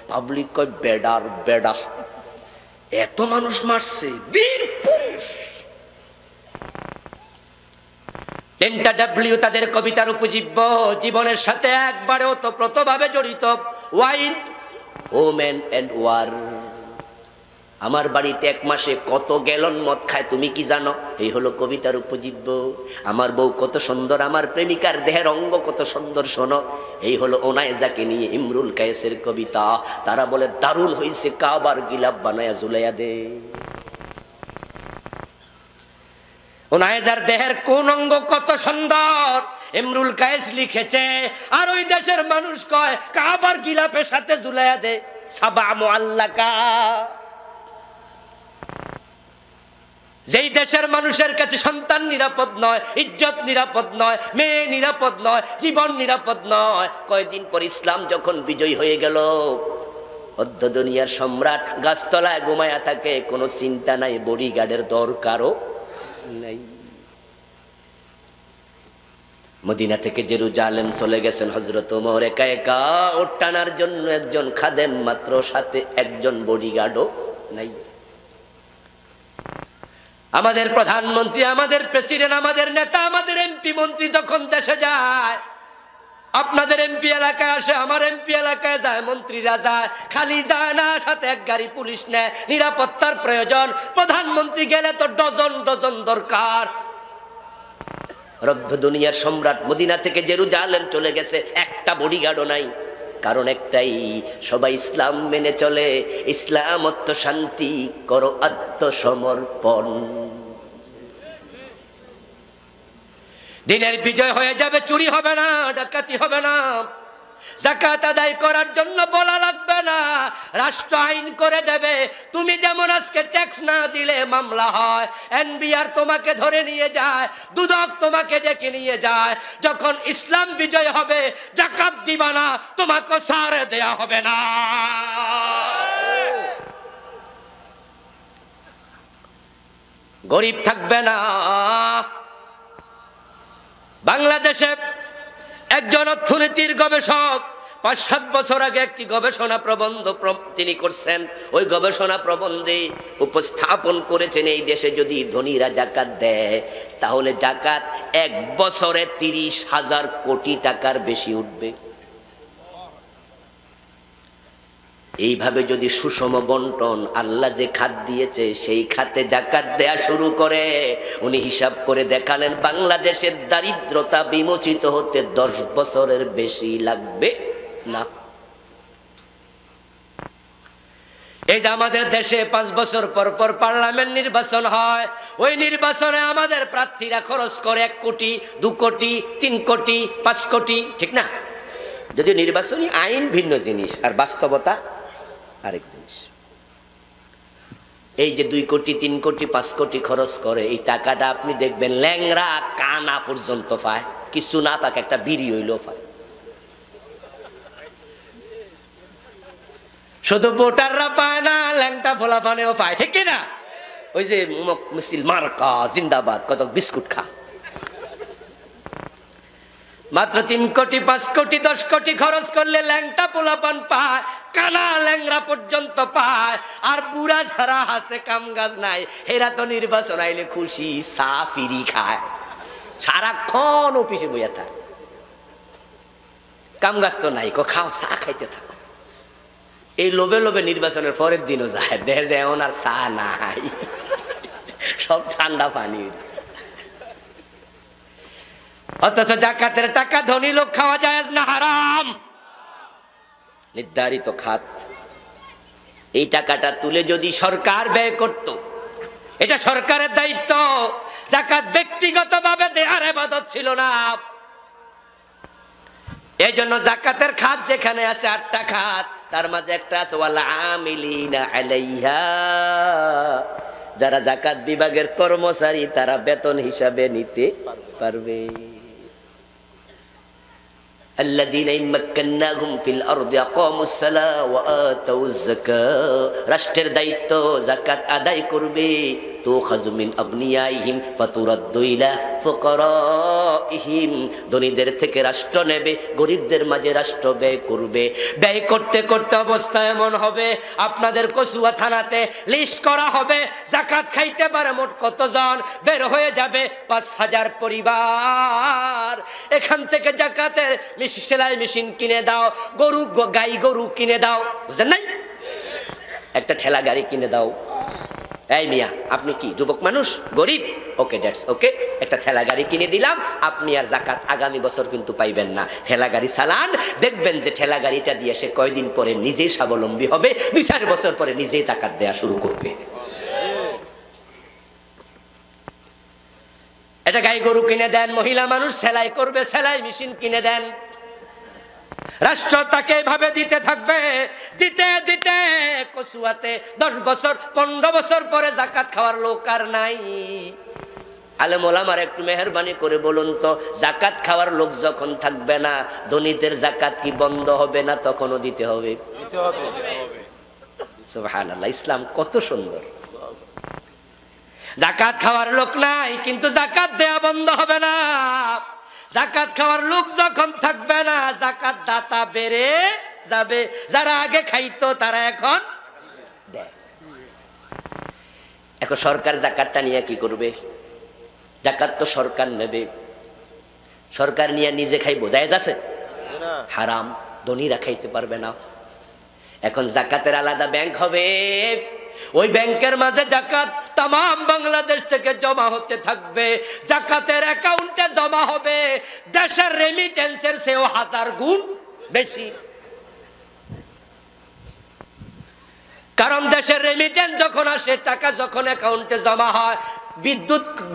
পাবলিক কয় বেডার বেডা, এত মানুষ মারছে, বীর পুরুষ। 3টা ডাব্লিউ তাদের কবিতার উপজীব্য, জীবনের সাথে একবারে ওতপ্রোতভাবে জড়িত। Wine, women and war. আমার বাড়িতে 1 মাসে কত গ্যালন মদ খায় তুমি কি জানো? এই হলো কবিতার উপজীব্য। আমার বউ কত সুন্দর, আমার প্রেমিকার দেহের অঙ্গ কত সুন্দর, শোনো। এই হলো ওনায়েজাকে নিয়ে ইমরুল কায়েসের কবিতা। তারা বলে দারুণ হইছে, কাবার গিলাপ বানায়া ঝুলাইয়া দে। ওনায়েজার দেহের কোন অঙ্গ কত সুন্দর, ইমরুল কায়েস লিখেছে। আর ওই দেশের মানুষ কয় কাবার গিলাপের সাথে ঝুলাইয়া দে, সাবা মুআল্লাকা। যেই দেশের মানুষের কাছে সন্তান নিরাপদ নয়, ইজ্জত নিরাপদ নয়, মেয়ে নিরাপদ নয়, জীবন নিরাপদ নয়। কয়েকদিন পর ইসলাম যখন বিজয় হয়ে গেল, অর্ধ দুনিয়ার সম্রাট গাছতলায় ঘুমায়া থাকে, কোনো চিন্তা নাই, বডিগার্ডের দরকারও নাই। মদিনা থেকে জেরুজালেম চলে গেছেন হযরত ওমর একা একা, ওট টানার জন্য একজন খাদেম মাত্র, সাথে একজন বডিগার্ডও নাই। আমাদের প্রধানমন্ত্রী, আমাদের প্রেসিডেন্ট, আমাদের নেতা, আমাদের এমপি মন্ত্রী যখন দেশে যায়, আপনাদের এমপি এলাকায় আসে, আমার এমপি এলাকায় যায়, মন্ত্রীরা যায়, খালি যায় না, সাথে 1 গাড়ি পুলিশ নেয়, নিরাপত্তার প্রয়োজন। প্রধানমন্ত্রী গেলে তো ডজন ডজন দরকার। রদ্ধ দুনিয়ার সম্রাট মদিনা থেকে জেরুজালেম চলে গেছে, একটা বডিগার্ডও নাই। কারণ একটাই, সবাই ইসলাম মেনে চলে। ইসলাম অর্থ শান্তি, করো আত্মসমর্পণ। দিনের বিজয় হয়ে যাবে, চুরি হবে না, ডাকাতি হবে না। যাকাত আদায় করার জন্য বলা লাগবে না, রাষ্ট্র আইন করে দেবে। তুমি যেমন আজকে ট্যাক্স না দিলে মামলা হয়, এনবিআর তোমাকে ধরে নিয়ে যায়, দুদক তোমাকে ডেকে নিয়ে যায়। যখন ইসলাম বিজয় হবে, যাকাত দিবা না, তোমাকে ছাড় দেয়া হবে না। গরিব থাকবে না। বাংলাদেশে একজন অর্থনীতির গবেষক ৫-৭ বছর আগে একটি গবেষণা প্রবন্ধ তিনি করছেন। ওই গবেষণা প্রবন্ধে উপস্থাপন করেছেন, এই দেশে যদি ধনীরা যাকাত দেয় তাহলে যাকাত ১ বছরে ৩০,০০০ কোটি টাকার বেশি উঠবে। এইভাবে যদি সুষম বন্টন, আল্লাহ যে খাত দিয়েছে সেই খাতে যাকাত দেয়া শুরু করে, উনি হিসাব করে দেখালেন বাংলাদেশের দারিদ্রতা বিমোচিত হতে ১০ বছরের বেশি লাগবে না। এই যে আমাদের দেশে 5 বছর পর পর পার্লামেন্ট নির্বাচন হয়, ওই নির্বাচনে আমাদের প্রার্থীরা খরচ করে ১ কোটি, ২ কোটি, ৩ কোটি, ৫ কোটি, ঠিক না? যদিও নির্বাচনী আইন ভিন্ন জিনিস আর বাস্তবতা আরেক জিনিস। এই যে ২ কোটি, ৩ কোটি, ৫ কোটি খরচ করে, এই টাকাটা আপনি দেখবেন ল্যাংরা কানা পর্যন্ত পায়, কিছু না পাক একটা বিড়ি হইলেও পায়। শুধু ভোটাররা পায় না, ল্যাংটা ফোলা পানেও পায়, ঠিক কিনা? ওই যে মিছিল মার্কা জিন্দাবাদ, কত বিস্কুট খা। মাত্র ৩ কোটি, ৫ কোটি, ১০ কোটি খরচ করলে ল্যাংটা পোলাপান পায়, কানা ল্যাংরা পর্যন্ত পায়। আর বুড়া যারা আছে, কাম কাজ নাই, এরা তো নির্বাচন আইলে খুশি, চা ফিরি খায়, সারাক্ষণ অফিসে বইয়া থাকে, কাম কাজ তো নাই, খাও চা খাইতে থাকো। এই লোভে লোভে নির্বাচনের পরের দিনও যায়, দেখে যায় এখন আর চা নাই, সব ঠান্ডা পানি। অথচ যাকাতের টাকা ধনী লোক খাওয়া জায়েজ না হারাম? নির্ধারিত খাত। এই টাকাটা তুলে যদি সরকার ব্যয় করত, এটা সরকারের দায়িত্ব। যাকাত ব্যক্তিগতভাবে দেয়ার ইবাদত ছিল না। এই জন্য যাকাতের খাত যেখানে আছে 8টা খাত, তার মাঝে একটা আছে ওয়াল আমিলিনা আলাইহা, যারা যাকাত বিভাগের কর্মচারী তারা বেতন হিসাবে নিতে পারবে। الذين إن مكناهم في الأرض أقاموا الصلاة وآتوا الزكاة, রাষ্ট্রের দায়িত্ব যাকাত আদায় করবে। তুখাযু মিন আগনিয়াইহিম ফাতুরাদ্দু ইলা ফুকারাইহিম, ধনীদের থেকে রাষ্ট্র নেবে, গরিবদের মাঝে রাষ্ট্র ব্যয় করবে। ব্যয় করতে করতে অবস্থা এমন হবে, আপনাদের কচুয়া থানাতে লিস্ট করা হবে যাকাত খাইতে পারে মোট কতজন, বের হয়ে যাবে ৫,০০০ পরিবার। এখান থেকে যাকাতের সেলাই মেশিন কিনে দাও, গরু গাই গরু কিনে দাও, বুঝলেন নাই? একটা ঠেলা গাড়ি কিনে দাও। এই মিয়া, আপনি কি যুবক মানুষ, গরিব, ওকে দ্যাটস ওকে, একটা ঠেলা গাড়ি কিনে দিলাম, আপনি আর যাকাত আগামী বছর কিন্তু পাইবেন না। ঠেলা গাড়ি চালান, দেখবেন যে ঠেলা গাড়িটা দিয়ে সে কয়দিন পরে নিজেই স্বাবলম্বী হবে, 2-4 বছর পরে নিজেই যাকাত দেয়া শুরু করবে। এটা গাই গরু কিনে দেন, মহিলা মানুষ সেলাই করবে, সেলাই মেশিন কিনে দেন। রাষ্ট্র তাকে এভাবে দিতে থাকবে, দিতে দিতে কচুয়াতে 10 বছর 15 বছর পরে যাকাত খাওয়ার লোক আর নাই। আলেম ওলামার একটু মেহেরবানি করে বলুন তো, যাকাত খাওয়ার লোক যখন থাকবে না, ধনীদের যাকাত কি বন্ধ হবে না? তখনও দিতে হবে, দিতে হবে। সুবহানাল্লাহ, ইসলাম কত সুন্দর। যাকাত খাওয়ার লোক নাই, কিন্তু যাকাত দেয়া বন্ধ হবে না। যাকাত খাওয়ার লোক যখন থাকবে না, যাকাত দাতা বেড়ে যাবে। যারা আগে খাইতো তারা এখন দেয়। এখন সরকার যাকাতটা নিয়ে কি করবে? যাকাত তো সরকার নেবে, সরকার নিয়ে নিজে খাইবো, জায়েজ আছে? হারাম, ধনীরা খাইতে পারবে না। এখন যাকাতের আলাদা ব্যাংক হবে, ওই ব্যাংকের মাঝে যাকাত তাম বাংলাদেশ থেকে জমা হতে থাকবে, জাকাতের অ্যাকাউন্টে জমা হবে দেশের রেমিটেন্সের চেয়েও 1000 গুণ বেশি। কারণ দেশের রেমিটেন্স যখন আসে, টাকা যখন অ্যাকাউন্টে জমা হয়,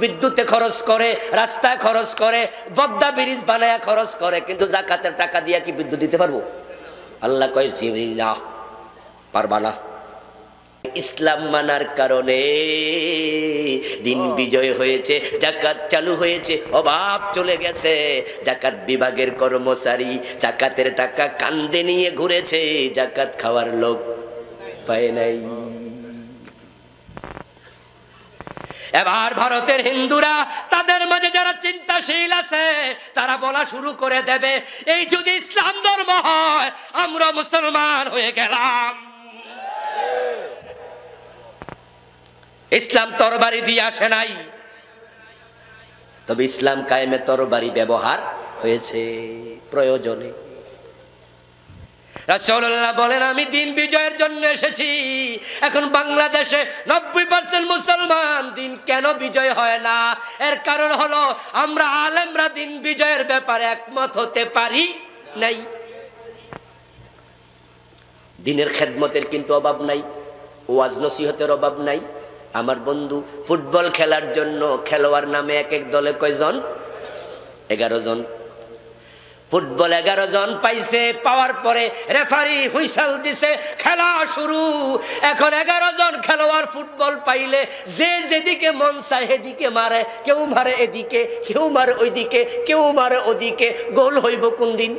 বিদ্যুতে খরচ করে, রাস্তায় খরচ করে, বদ্দা ব্রিজ বানায় খরচ করে, কিন্তু জাকাতের টাকা দিয়ে কি বিদ্যুৎ দিতে পারবো? আল্লাহ কয় জীবনী না, পারবা না। ইসলাম মানার কারণে দিন বিজয় হয়েছে, জাকাত চালু হয়েছে, অভাব চলে গেছে। জাকাত বিভাগের কর্মচারী জাকাতের টাকা কান্দে নিয়ে ঘুরেছে, জাকাত খাওয়ার লোক পায় নাই। এবার ভারতের হিন্দুরা তাদের মাঝে যারা চিন্তাশীল আছে তারা বলা শুরু করে দেবে, এই যদি ইসলাম ধর্ম হয় আমরা মুসলমান হয়ে গেলাম। ইসলাম তরবারি দিয়ে আসে নাই, তবে ইসলাম কায়েমে তরবারি ব্যবহার হয়েছে প্রয়োজনে। রাসূলুল্লাহ বলেন, আমি দিন বিজয়ের জন্য এসেছি। এখন বাংলাদেশে 90% মুসলমান, দিন কেন বিজয় হয় না? এর কারণ হলো আমরা আলেমরা দিন বিজয়ের ব্যাপারে একমত হতে পারি নাই। দিনের খেদমতের কিন্তু অভাব নাই, ওয়াজ নসিহতের অভাব নাই। আমার বন্ধু ফুটবল খেলার জন্য খেলোয়াড় নামে এক এক দলে কয়জন? 11 জন। ফুটবল 11 জন পাইছে, পাওয়ার পরে রেফারি হুইসেল দিছে, খেলা শুরু। এখন 11 জন খেলোয়াড় ফুটবল পাইলে যে যেদিকে মন চায় সেদিকে মারে, কেউ মারে এদিকে, কেউ মারে ওইদিকে, কেউ মারে ওদিকে। গোল হইব কোন দিন?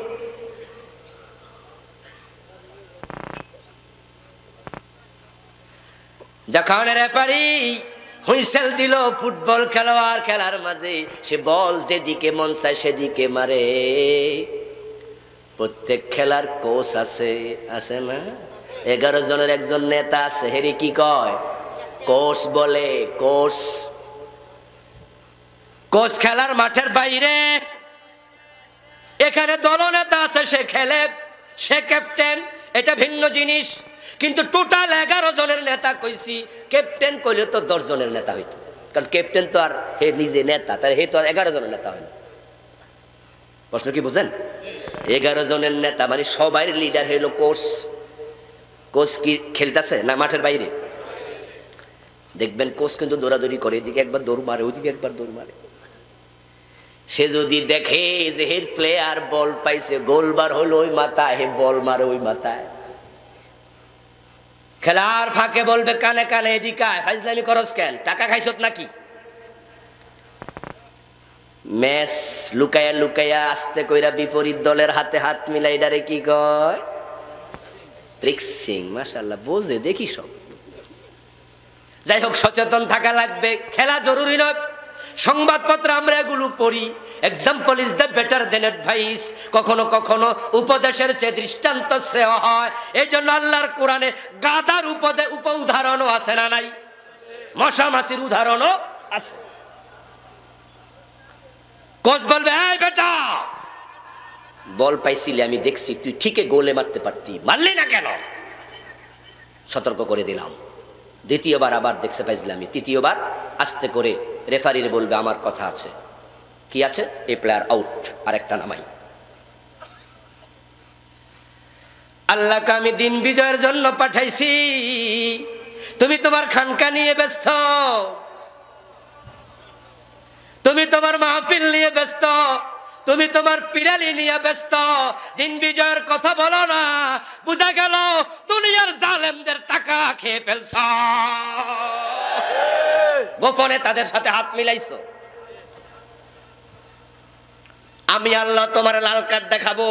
যখন রেফারি হুইসেল দিল, ফুটবল খেলোয়াড় খেলার মাঝে সে বল যেদিকে মন চায় সেদিকে মারে। প্রত্যেক খেলার কোচ আছে, আছে না? 11 জনের একজন নেতা আছে, হেরি কি কয়? কোচ বলে। কোচ কোচ খেলার মাঠের বাইরে। এখানে দলনেতা আছে, সে খেলে, সে ক্যাপ্টেন, এটা ভিন্ন জিনিস। কিন্তু টোটাল 11 জনের নেতা কইছি, ক্যাপ্টেন কইলে তো 10 জনের নেতা হইতো, কারণ ক্যাপ্টেন তো আর হে নিজে নেতা, তাহলে হে তো আর 11 জনের নেতা হয় না। প্রশ্ন কি বুঝেন? 11 জনের নেতা মানে সবাই লিডার হইল কোচ। কোচ কি খেলতেছে না মাঠের বাইরে? দেখবেন কোচ কিন্তু দৌড়াদৌড়ি করে, এদিকে একবার দৌড় মারে, ওইদিকে একবার দৌড় মারে। সে যদি দেখে যে হের প্লেয়ার বল পাইছে, গোলবার হলো ওই মাথায়, হে বল মারে ওই মাথায়। খেলার ফাঁকে বলবে কানে কানে, এদিকে ফাইজলামি করস কেন, টাকা খাইছত নাকি? ম্যাচ লুকায়া লুকায়া আস্তে কইরা বিপরীত দলের হাতে হাত মিলাই, ডারে কি কয়? ট্রিক্সিং। মাশাআল্লাহ, বোঝে দেখি সব। যাই হোক, সচেতন থাকা লাগবে। খেলা জরুরি নয়, সংবাদপত্র আমরা এগুলো পড়ি। Example is the better then advice. কখনো কখনো উপদেশের চেয়ে দৃষ্টান্ত শ্রেয় হয়। এই জন্য আল্লাহর কোরআনে গাধার উপ উদাহরণও আছে না নাই? মশা মাছির উদাহরণও আছে। কোচ বলবে, এই বেটা বল পাইছিলি, আমি দেখছি তুই ঠিকই গোলে মারতে পারতি, মারলি না কেন? সতর্ক করে দিলাম। দ্বিতীয়বার আবার দেখছে পাইছিলাম, তৃতীয়বার আস্তে করে রেফারির বলবে, আমার কথা আছে। কি আছে? এই প্লেয়ার আউট, আর একটা নামাই। আল্লাহকে আমি দিন বিজয়ের জন্য পাঠাইছি, তুমি তোমার খানকা নিয়ে ব্যস্ত, তুমি তোমার মাহফিল নিয়ে ব্যস্ত, তুমি তোমার পিরালি নিয়ে ব্যস্ত। দিন বিজয়ের কথা বলো না। বুঝা গেল দুনিয়ার জালেমদের টাকা খেয়ে ফেলছ, গোপনে তাদের সাথে হাত মিলাইছো। আমি আল্লাহ তোমার লাল কার্ড দেখাবো,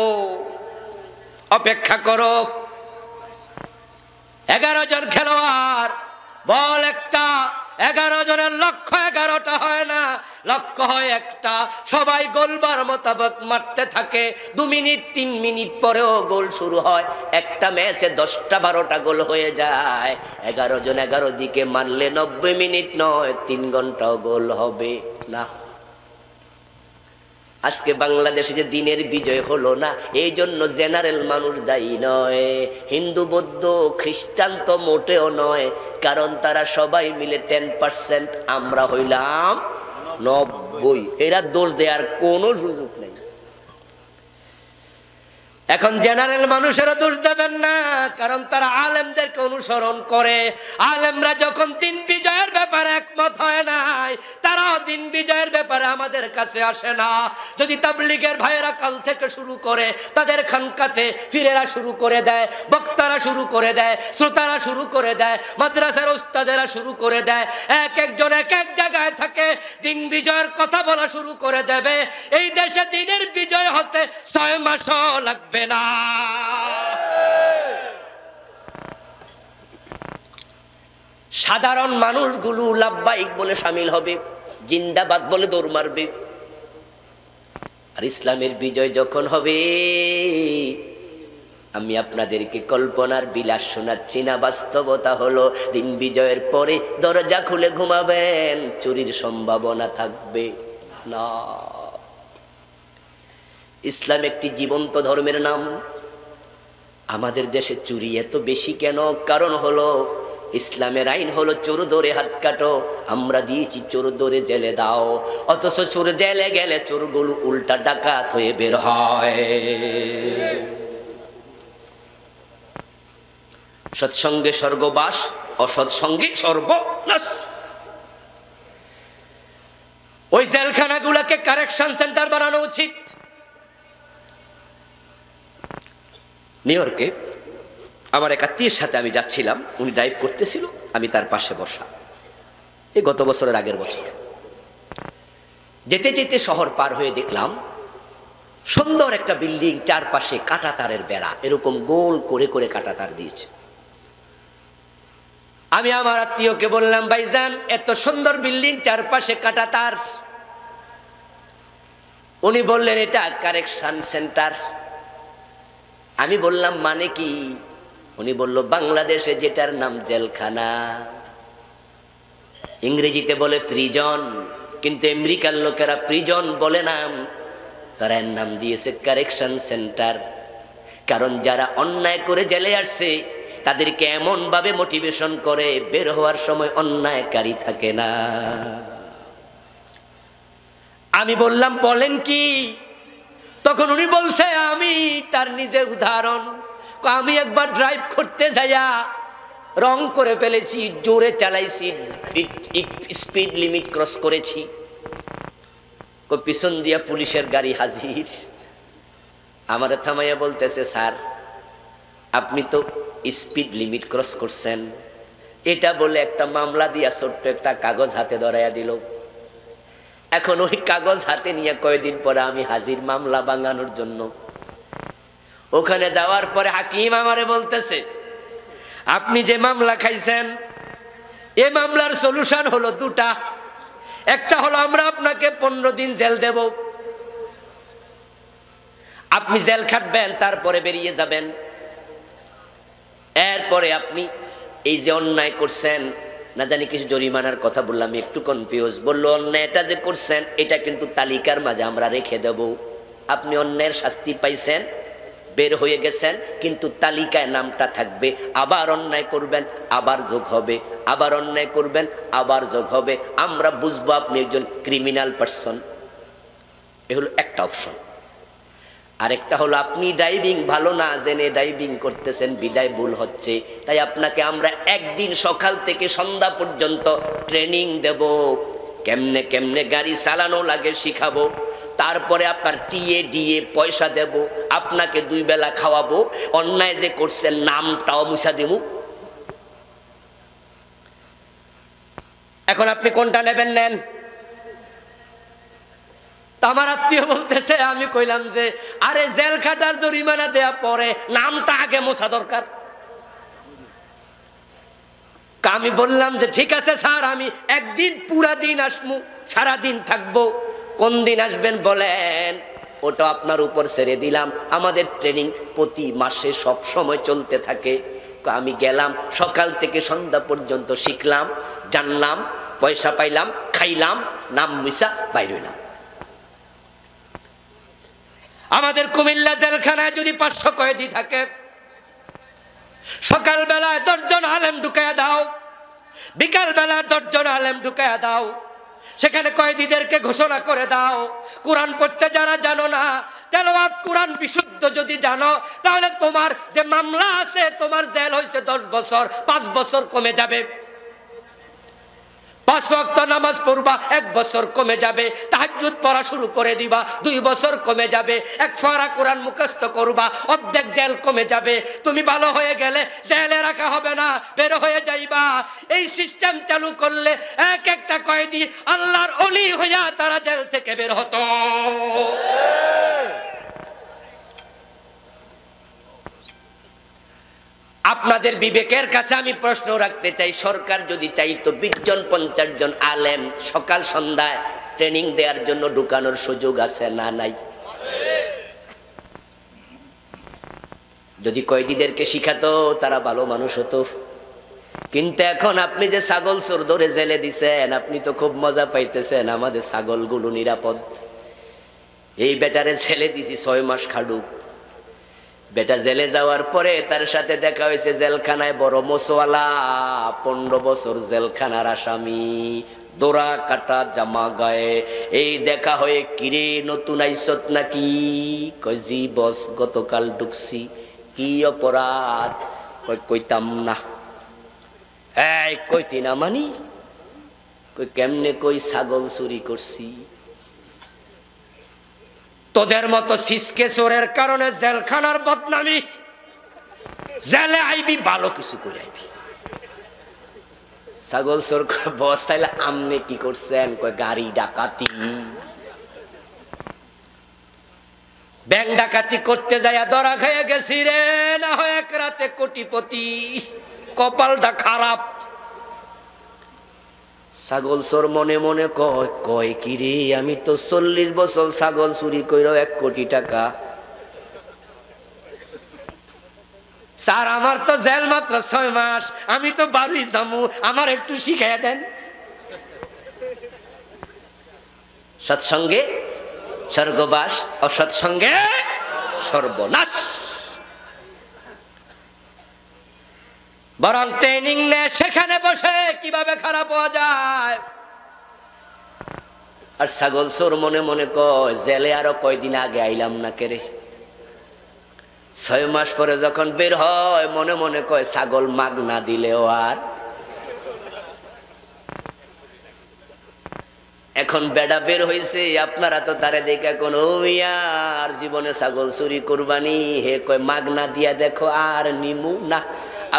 অপেক্ষা করো। 11 জন খেলোয়াড়, বল একটা। 11 জনের লক্ষ্য 11টা হয় না, লক্ষ্য হয় একটা। সবাই গোলবার মোতাবেক মারতে থাকে। 2 মিনিট 3 মিনিট পরেও গোল শুরু হয়। একটা ম্যাচে 10টা 12টা গোল হয়ে যায়। 11 জন 11 দিকে মারলে 90 মিনিট নয়, 3 ঘন্টাও গোল হবে না। আজকে বাংলাদেশে যে দিনের বিজয় হলো না, এই জন্য জেনারেল মানুষ দায়ী নয়, হিন্দু বৌদ্ধ খ্রিস্টান তো মোটেও নয়, কারণ তারা সবাই মিলে 10%, আমরা হইলাম 90। এরা দোষ দেওয়ার কোনো সুযোগ নেই। এখন জেনারেল মানুষেরা দোষ দেবেন না, কারণ তারা আলেমদেরকে অনুসরণ করে। আলেমরা যখন দিন বিজয়ের ব্যাপারে একমত হয় নাই, তারাও দিন বিজয়ের ব্যাপারে আমাদের কাছে আসে না। যদি তাবলীগের ভাইয়েরা কাল থেকে শুরু করে, তাদের খানকাতে ফিরেরা শুরু করে দেয়, বক্তারা শুরু করে দেয়, শ্রোতারা শুরু করে দেয়, মাদ্রাসার ওস্তাদেরা শুরু করে দেয়, এক একজন এক এক জায়গায় থাকে, দিন বিজয়ের কথা বলা শুরু করে দেবে, এই দেশে দিনের বিজয় হতে 6 মাসও লাগবে না। সাধারণ মানুষগুলো লাব্বাইক বলে শামিল হবে, জিন্দাবাদ বলে দৌড় মারবে। আর ইসলামের বিজয় যখন হবে, আমি আপনাদেরকে কল্পনার বিলাস শোনাচ্ছি না, বাস্তবতা হলো দিন বিজয়ের পরে দরজা খুলে ঘুমাবেন, চুরির সম্ভাবনা থাকবে না। ইসলাম একটি জীবন্ত ধর্মের নাম। আমাদের দেশে চুরি এত বেশি কেন? কারণ হলো ইসলামের আইন হলো চোর ধরে হাত কাটো, আমরা দিয়েছি চোর ধরে জেলে দাও। অথচ চোর জেলে গেলে চোরগুলো উল্টা ডাকাত হয়ে বের হয়। সৎসঙ্গে স্বর্গবাস, অসৎসঙ্গে সর্বনাশ। ওই জেলখানাগুলোকে কারেকশন সেন্টার বানানো উচিত। নিউ ইয়র্কে আমার এক আত্মীয়ের সাথে আমি যাচ্ছিলাম, উনি ড্রাইভ করতেছিল, আমি তার পাশে বসা। এই গত বছরের আগের বছর যেতে যেতে শহর পার হয়ে দেখলাম সুন্দর একটা বিল্ডিং, চারপাশে কাঁটা তারের বেড়া, এরকম গোল করে করে কাঁটা তার দিয়েছে। আমি আমার আত্মীয়কে বললাম, ভাইজান এত সুন্দর বিল্ডিং, চারপাশে কাঁটা তার। উনি বললেন এটা কারেকশন সেন্টার। আমি বললাম মানে কি? উনি বলল বাংলাদেশে যেটার নাম জেলখানা, ইংরেজিতে বলে প্রিজন, কিন্তু আমেরিকার লোকেরা প্রিজন বলে না, তারা এর নাম দিয়েছে কারেকশন সেন্টার। কারণ যারা অন্যায় করে জেলে আসছে তাদেরকে এমন ভাবে মোটিভেশন করে, বের হওয়ার সময় অন্যায়কারী থাকে না। আমি বললাম বলেন কি? তখন উনি বলছে, আমি তার নিজে উদাহরণ, আমি একবার ড্রাইভ করতে যাইয়া রং করে ফেলেছি, জোরে চালাইছি, স্পিড লিমিট ক্রস করেছি, পিছন দিয়া পুলিশের গাড়ি হাজির। আমার থামাইয়া বলতেছে, স্যার আপনি তো স্পিড লিমিট ক্রস করছেন, এটা বলে একটা মামলা দিয়া ছোট্ট একটা কাগজ হাতে ধরাইয়া দিল। এখন ওই কাগজ হাতে নিয়ে কয়েকদিন পরে আমি হাজির মামলা ভাঙানোর জন্য। ওখানে যাওয়ার পরে হাকিম আমারে বলতেছে, আপনি যে মামলা খাইছেন, এই মামলার সলিউশন হলো দুটা। একটা হলো আমরা আপনাকে 15 দিন জেল দেব, আপনি জেল খাটবেন, তারপরে বেরিয়ে যাবেন। এরপরে আপনি এই যে অন্যায় করছেন, না জানি কিছু জরিমানার কথা বললাম, একটু কনফিউজ। বললো অন্যায়টা যে করছেন এটা কিন্তু তালিকার মাঝে আমরা রেখে দেব। আপনি অন্যায়ের শাস্তি পাইছেন, বের হয়ে গেছেন, কিন্তু তালিকায় নামটা থাকবে। আবার অন্যায় করবেন, আবার যোগ হবে, আবার অন্যায় করবেন, আবার যোগ হবে, আমরা বুঝবো আপনি একজন ক্রিমিনাল পারসন। এ হলো একটা অপশন। আরেকটা হলো আপনি ড্রাইভিং ভালো না জেনে ড্রাইভিং করতেছেন, বিদায় ভুল হচ্ছে, তাই আপনাকে আমরা একদিন সকাল থেকে সন্ধ্যা পর্যন্ত ট্রেনিং দেব, কেমনে কেমনে গাড়ি চালানো লাগে শিখাবো। তারপরে আপনার টিএ ডিএ পয়সা দেব, আপনাকে 2 বেলা খাওয়াবো, অন্যায় যে করছেন নামটাও মুছা দেবো। এখন আপনি কোনটা নেবেন নেন। আমার আত্মীয় বলতেছে, আমি কইলাম যে আরে জেল খাটার জরিমানা দেয়া পরে নামটা আগে মোছা দরকার। আমি বললাম যে ঠিক আছে স্যার, আমি একদিন পুরা দিন আসবো, সারাদিন থাকবো। কোন দিন আসবেন বলেন, ওটা আপনার উপর ছেড়ে দিলাম। আমাদের ট্রেনিং প্রতি মাসে সব সময় চলতে থাকে। আমি গেলাম, সকাল থেকে সন্ধ্যা পর্যন্ত শিখলাম, জানলাম, পয়সা পাইলাম, খাইলাম, নাম মুছা বাইর হইলাম। আমাদের কুমিল্লা জেলখানায় যদি 500 কয়েদি থাকে, সকাল বেলায় 10 জন আলেম ঢুকায়া দাও, বিকাল বেলা 10 জন আলেম ঢুকায়া দাও, সেখানে কয়েদিদেরকে ঘোষণা করে দাও, কোরআন পড়তে যারা জানো না, তেলাওয়াত কোরআন বিশুদ্ধ যদি জানো, তাহলে তোমার যে মামলা আছে, তোমার জেল হয়েছে 10 বছর, 5 বছর কমে যাবে। 5 ওয়াক্ত নামাজ পড়বা, 1 বছর কমে যাবে। তাহাজ্জুদ পড়া শুরু করে দিবা, 2 বছর কমে যাবে। 1 পারা কোরআন মুখস্থ করবা, অর্ধেক জেল কমে যাবে। তুমি ভালো হয়ে গেলে জেলে রাখা হবে না, বের হয়ে যাইবা। এই সিস্টেম চালু করলে এক একটা কয়েদি আল্লাহর ওলি হইয়া তারা জেল থেকে বের হতো। আপনাদের বিবেকের কাছে আমি প্রশ্ন রাখতে চাই, সরকার যদি চাইতো 20 জন 50 জন আলেম সকাল সন্ধ্যায় ট্রেনিং দেওয়ার জন্য ঢুকানোর সুযোগ আছে না নাই? যদি কয়েদিদেরকে শিখাতো তারা ভালো মানুষ হতো। কিন্তু এখন আপনি যে ছাগল চোর ধরে জেলে দিছেন, আপনি তো খুব মজা পাইতেছেন, আমাদের ছাগলগুলো নিরাপদ। এই বেটারে জেলে দিছি 6 মাস খাডুক। বেটা জেলে যাওয়ার পরে তার সাথে দেখা হয়েছে জেলখানায় বড় মোসওয়ালা, 15 বছর জেলখানার আসামি, দোরা কাটা জামা গায়ে। এই দেখা হয়ে, কিরে নতুন আইসত নাকি? কই জি বস, গতকাল ঢুকছি। কি অপরাধ? কইতাম না। এই কইতি না মানি? কই কেমনে? কই ছাগল চুরি করছি। তোদের মতো সিসকে চোরের কারণে জেলখানার বদনামি, জেলে আইবি ভালো কিছু করে আইবি। ছাগল চোর বস, তাইলে আমনে কি করছেন? কই গাড়ি ডাকাতি, ব্যাংক ডাকাতি করতে যাইয়া ধরা খেয়ে গেছি রে, না হয় এক রাতে কোটিপতি। কপালটা খারাপ। ছাগল চোর মনে মনে কয় কি রে, আমি তো 40 বছর ছাগল চুরি কইরা 1 কোটি টাকা। স্যার আমার তো জেল মাত্র 6 মাস, আমি তো বাড়ি যামু, আমার একটু শিখাইয়া দেন। সৎসঙ্গে স্বর্গবাস, অসৎসঙ্গে সর্বনাশ। বরং ট্রেনিং নে, সেখানে বসে কিভাবে খারাপ হওয়া যায়। আর ছাগল চোর মনে মনে কয়, জেলে আরো কয়দিন আগে আইলাম না কেরে। 6 মাস পরে যখন বের হয়, মনে মনে কয় ছাগল মাগ না দিলেও আর। এখন বেড়া বের হয়েছে, আপনারা তো তারে দেখে কোন আর জীবনে ছাগল চুরি করবানি। হে কয় মাগনা দিয়া দেখো আর নিমু না।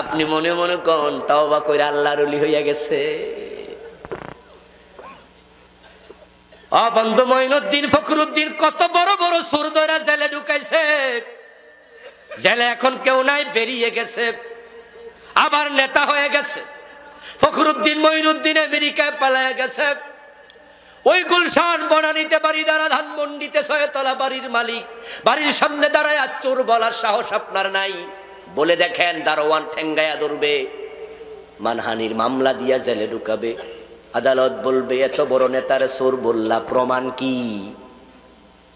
আপনি মনে মনে কন তওবা কইরা আল্লাহর ওলি হইয়া গেছে। বন্ধু মঈনুদ্দিন ফখরুদ্দিন কত বড় বড় সুর ধরে জেলে ঢুকাইছে। জেলে এখন কেউ নাই, বেরিয়ে গেছে, আবার নেতা হয়ে গেছে। ফখরুদ্দিন মঈনুদ্দিন আমেরিকায় পালায় গেছে। ওই গুলশান বনানীতে বাড়ি, দ্বারা ধানমন্ডিতে 6 তলা বাড়ির মালিক। বাড়ির সামনে দাঁড়ায় আর চোর বলার সাহস আপনার নাই। বলে দেখেন, দারোয়ান ঠেঙ্গায়া ধরবে, মানহানির মামলা দিয়া জেলে ঢুকাবে। আদালত বলবে এত বড় নেতার চোর বললা, প্রমাণ কি?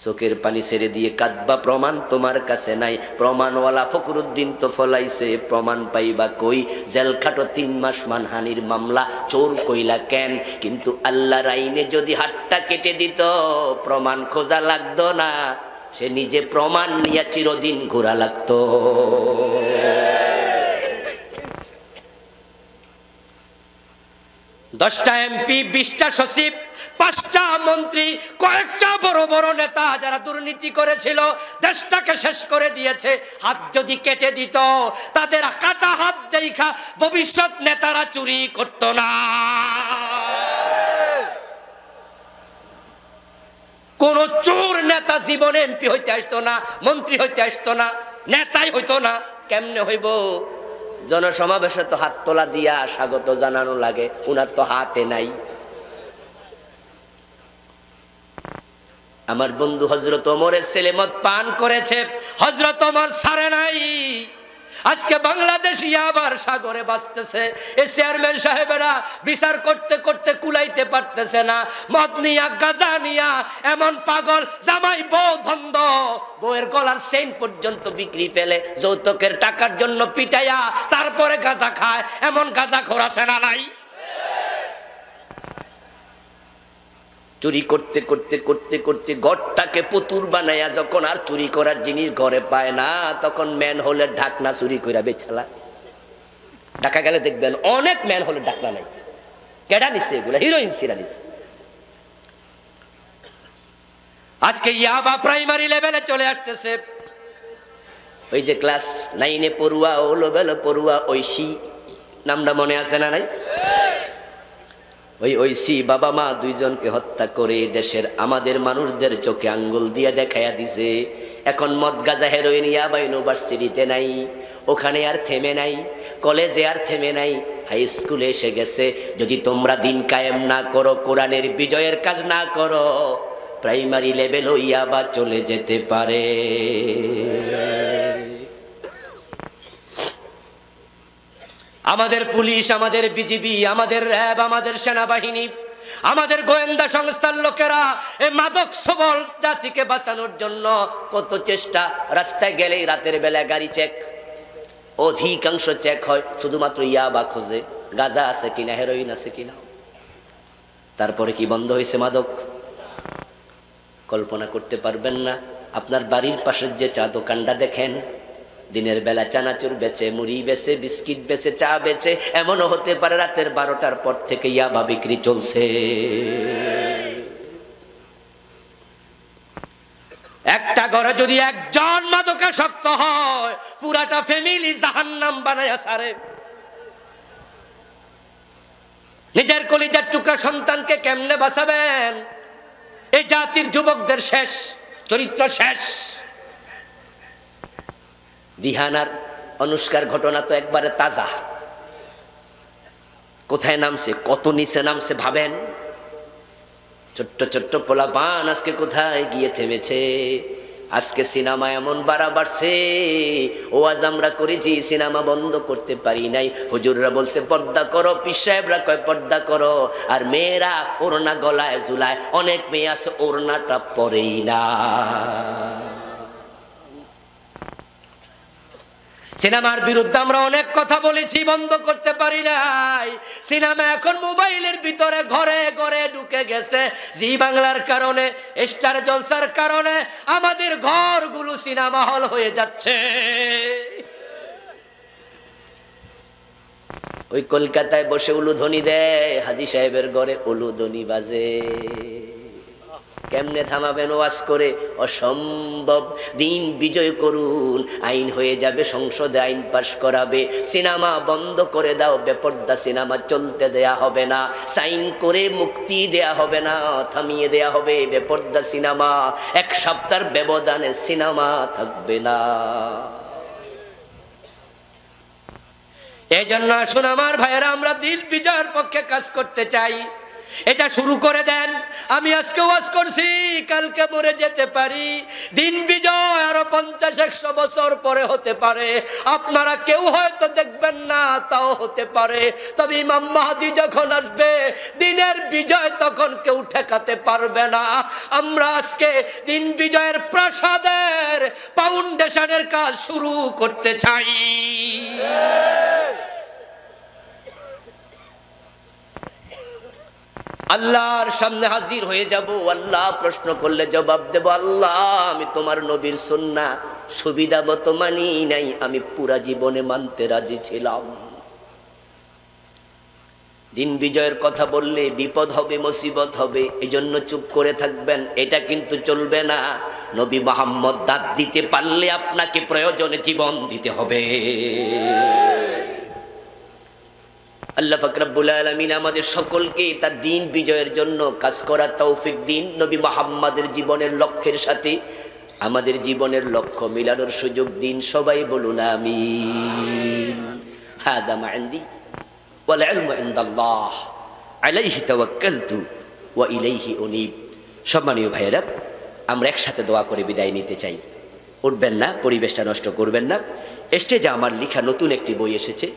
চোখের পানি ছেড়ে দিয়ে কাঁদবা, প্রমাণ তোমার কাছে নাই। প্রমাণওয়ালা ফখরুদ্দিন তো ফলাইছে, প্রমাণ পাইবা কই? জেল খাটো 3 মাস, মানহানির মামলা, চোর কইলা কেন? কিন্তু আল্লাহর আইনে যদি হাতটা কেটে দিত, প্রমাণ খোঁজা লাগতো না, সে নিজে প্রমাণ নিয়ে চিরদিন ঘোরা লাগতো। দশটা এমপি, 20টা সচিব, 5টা মন্ত্রী, কয়েকটা বড় বড় নেতা যারা দুর্নীতি করেছিল, দেশটাকে শেষ করে দিয়েছে। হাত যদি কেটে দিত, তাদের কাটা হাত দেখা ভবিষ্যৎ নেতারা চুরি করত না। কোন চোর নেতা জীবনে এমপি হইতে আসতো না, মন্ত্রী হইতে আসতো না, নেতাই হইতো না। কেমনে হইব? জনসমাবেশে তো হাত তোলা দিয়া স্বাগত জানানো লাগে, উনার তো হাতে নাই। আমার বন্ধু হযরত ওমরের ছেলে মদ পান করেছে, হযরত ওমর ছাড়ে নাই। আজকে বাংলাদেশ ইয়াবার সাগরে বাঁচতেছে। এই চেয়ারম্যান সাহেবেরা বিচার করতে করতে কুলাইতে পারতেছে না। মদ নিয়া গাঁজা নিয়া এমন পাগল, জামাই বউ ধন্দ, বউয়ের গলার চেইন পর্যন্ত বিক্রি ফেলে যৌতুকের টাকার জন্য পিটাইয়া তারপরে গাঁজা খায়। এমন গাঁজা খোর আছে না নাই? চুরি করতে করতে করতে করতে ঘরটাকে পুতুর বানাইয়া যখন আর চুরি করার জিনিস ঘরে পায় না, তখন ম্যান হোলের ঢাকনা চুরি করে বেচালা। ঢাকা গেলে দেখবেন অনেক ম্যান হোলের ঢাকনা নাই। কেডা নিচ্ছে এগুলা? হিরোইন সিরা নিচ্ছে। আজকে ইয়াবা প্রাইমারি লেভেলে চলে আসতেছে। ওই যে ক্লাস 9-এ পড়ুয়া, ও লেভেলে পড়ুয়া ঐশী, নামটা মনে আছে না নাই? ওই ঐশী বাবা মা দুইজনকে হত্যা করে দেশের আমাদের মানুষদের চোখে আঙ্গুল দিয়ে দেখাইয়া দিছে। এখন মদ গাঁজা হেরোইন ইয়াবা ইউনিভার্সিটিতে নাই, ওখানে আর থেমে নাই, কলেজে আর থেমে নাই, হাই স্কুলে এসে গেছে। যদি তোমরা দিন কায়েম না করো, কোরআনের বিজয়ের কাজ না করো, প্রাইমারি লেভেল ইয়াবা চলে যেতে পারে। আমাদের পুলিশ, আমাদের বিজিবি, আমাদের র্যাব, আমাদের সেনাবাহিনী, আমাদের গোয়েন্দা সংস্থার লোকেরা এই মাদক সবল জাতিকে বাঁচানোর জন্য কত চেষ্টা। রাস্তায় গেলেই রাতের বেলা গাড়ি চেক, অধিকাংশ চেক হয় শুধুমাত্র ইয়াবা খোঁজে, গাঁজা আছে কিনা, হেরোইন আছে কিনা। তারপরে কি বন্ধ হয়েছে মাদক? কল্পনা করতে পারবেন না। আপনার বাড়ির পাশের যে চা দোকানটা দেখেন, দিনের বেলা চানাচুর বেচে, মুড়ি বেচে, বিস্কিট বেচে, চা বেচে, এমনও হতে পারে রাতের 12টার পর থেকে ইয়াবা বিক্রি চলছে। একটা ঘরে যদি একজন মাদকাসক্ত হয়, পুরাটা ফ্যামিলি জাহান্নাম বানায়া সারে। নিজের কলিজার টুকরা সন্তানকে কেমনে বাঁচাবেন? এই জাতির যুবকদের শেষ, চরিত্র শেষ। দিহানার অনুষ্কার ঘটনা তো একবারে তাজা। কোথায় নামছে, কত নিচে নামছে ভাবেন। ছোট্ট ছোট্ট পোলাপান আজকে কোথায় গিয়ে থেমেছে। আজকে সিনেমা এমন বাড়া বাড়ছে, ওয়াজ আমরা করেছি, সিনেমা বন্ধ করতে পারি নাই। হুজুররা বলছে পর্দা করো, পীর সাহেবরা কয় পর্দা করো, আর মেয়েরা ওড়না গলায় ঝুলায়। অনেক মেয়ে আছে ওড়নাটা পরেই না। সিনেমার বিরুদ্ধে আমরা অনেক কথা বলেছি, বন্ধ করতে পারি নাই। সিনেমা এখন মোবাইলের ভিতরে ঘরে ঘরে ঢুকে গেছে। জি বাংলার কারণে, স্টার জলসার কারণে আমাদের ঘরগুলো সিনেমা হল হয়ে যাচ্ছে। ওই কলকাতায় বসে উলুধ্বনি দেয়, হাজী সাহেবের ঘরে উলুধ্বনি বাজে। কেমনে থামাবেন ওয়াজ করে? অসম্ভব। দিন বিজয় করুন, আইন হয়ে যাবে, সংসদে আইন পাশ করাবে। সিনেমা বন্ধ করে দাও, বেপর্দা সিনেমা চলতে দেয়া হবে না। সাইন করে মুক্তি দেয়া হবে না, থামিয়ে দেয়া হবে বেপর্দা সিনেমা। 1 সপ্তাহের ব্যবধানে সিনেমা থাকবে না। এই জন্য আসুন আমার ভাইয়েরা, আমরা দিন বিজয়ের পক্ষে কাজ করতে চাই। এটা শুরু করে দেন। আমি আজকে ওয়াজ করছি, কালকে মরে যেতে পারি। দিন বিজয় আরো 50-100 বছর পরে হতে পারে। আপনারা কেউ হয়তো দেখবেন না, তাও হতে পারে। তবে ইমাম মাহদী যখন আসবে, দিনের বিজয় তখন কেউ ঠেকাতে পারবে না। আমরা আজকে দিন বিজয়ের প্রাসাদের ফাউন্ডেশনের কাজ শুরু করতে চাই। আল্লাহর সামনে হাজির হয়ে যাব। আল্লাহ প্রশ্ন করলে জবাব দেব, আল্লাহ আমি তোমার নবীর সুন্নাহ সুবিধা মতো মানি নাই, আমি পুরা জীবনে মানতে রাজি ছিলাম। দিন বিজয়ের কথা বললে বিপদ হবে, মুসিবত হবে, এজন্য চুপ করে থাকবেন, এটা কিন্তু চলবে না। নবী মুহাম্মদ দাঁত দিতে পারলে আপনাকে প্রয়োজনে জীবন দিতে হবে। আল্লাহ পাক রব্বুল আলামিন আমাদের সকলকে তার দিন বিজয়ের জন্য কাজ করার তৌফিক দিন। নবী মুহাম্মাদের জীবনের লক্ষ্যের সাথে আমাদের জীবনের লক্ষ্য মিলানোর সুযোগ দিন। সবাই বলুন আমিন। হাদা মা ইনদি ওয়াল ইলমু ইনদাল্লাহ আলাইহি তাওয়াক্কালতু ওয়া ইলাইহি উনীব। সম্মানীয় ভাইয়েরা, আমরা একসাথে দোয়া করে বিদায় নিতে চাই। উঠবেন না, পরিবেশটা নষ্ট করবেন না। স্টেজে আমার লেখা নতুন একটি বই এসেছে।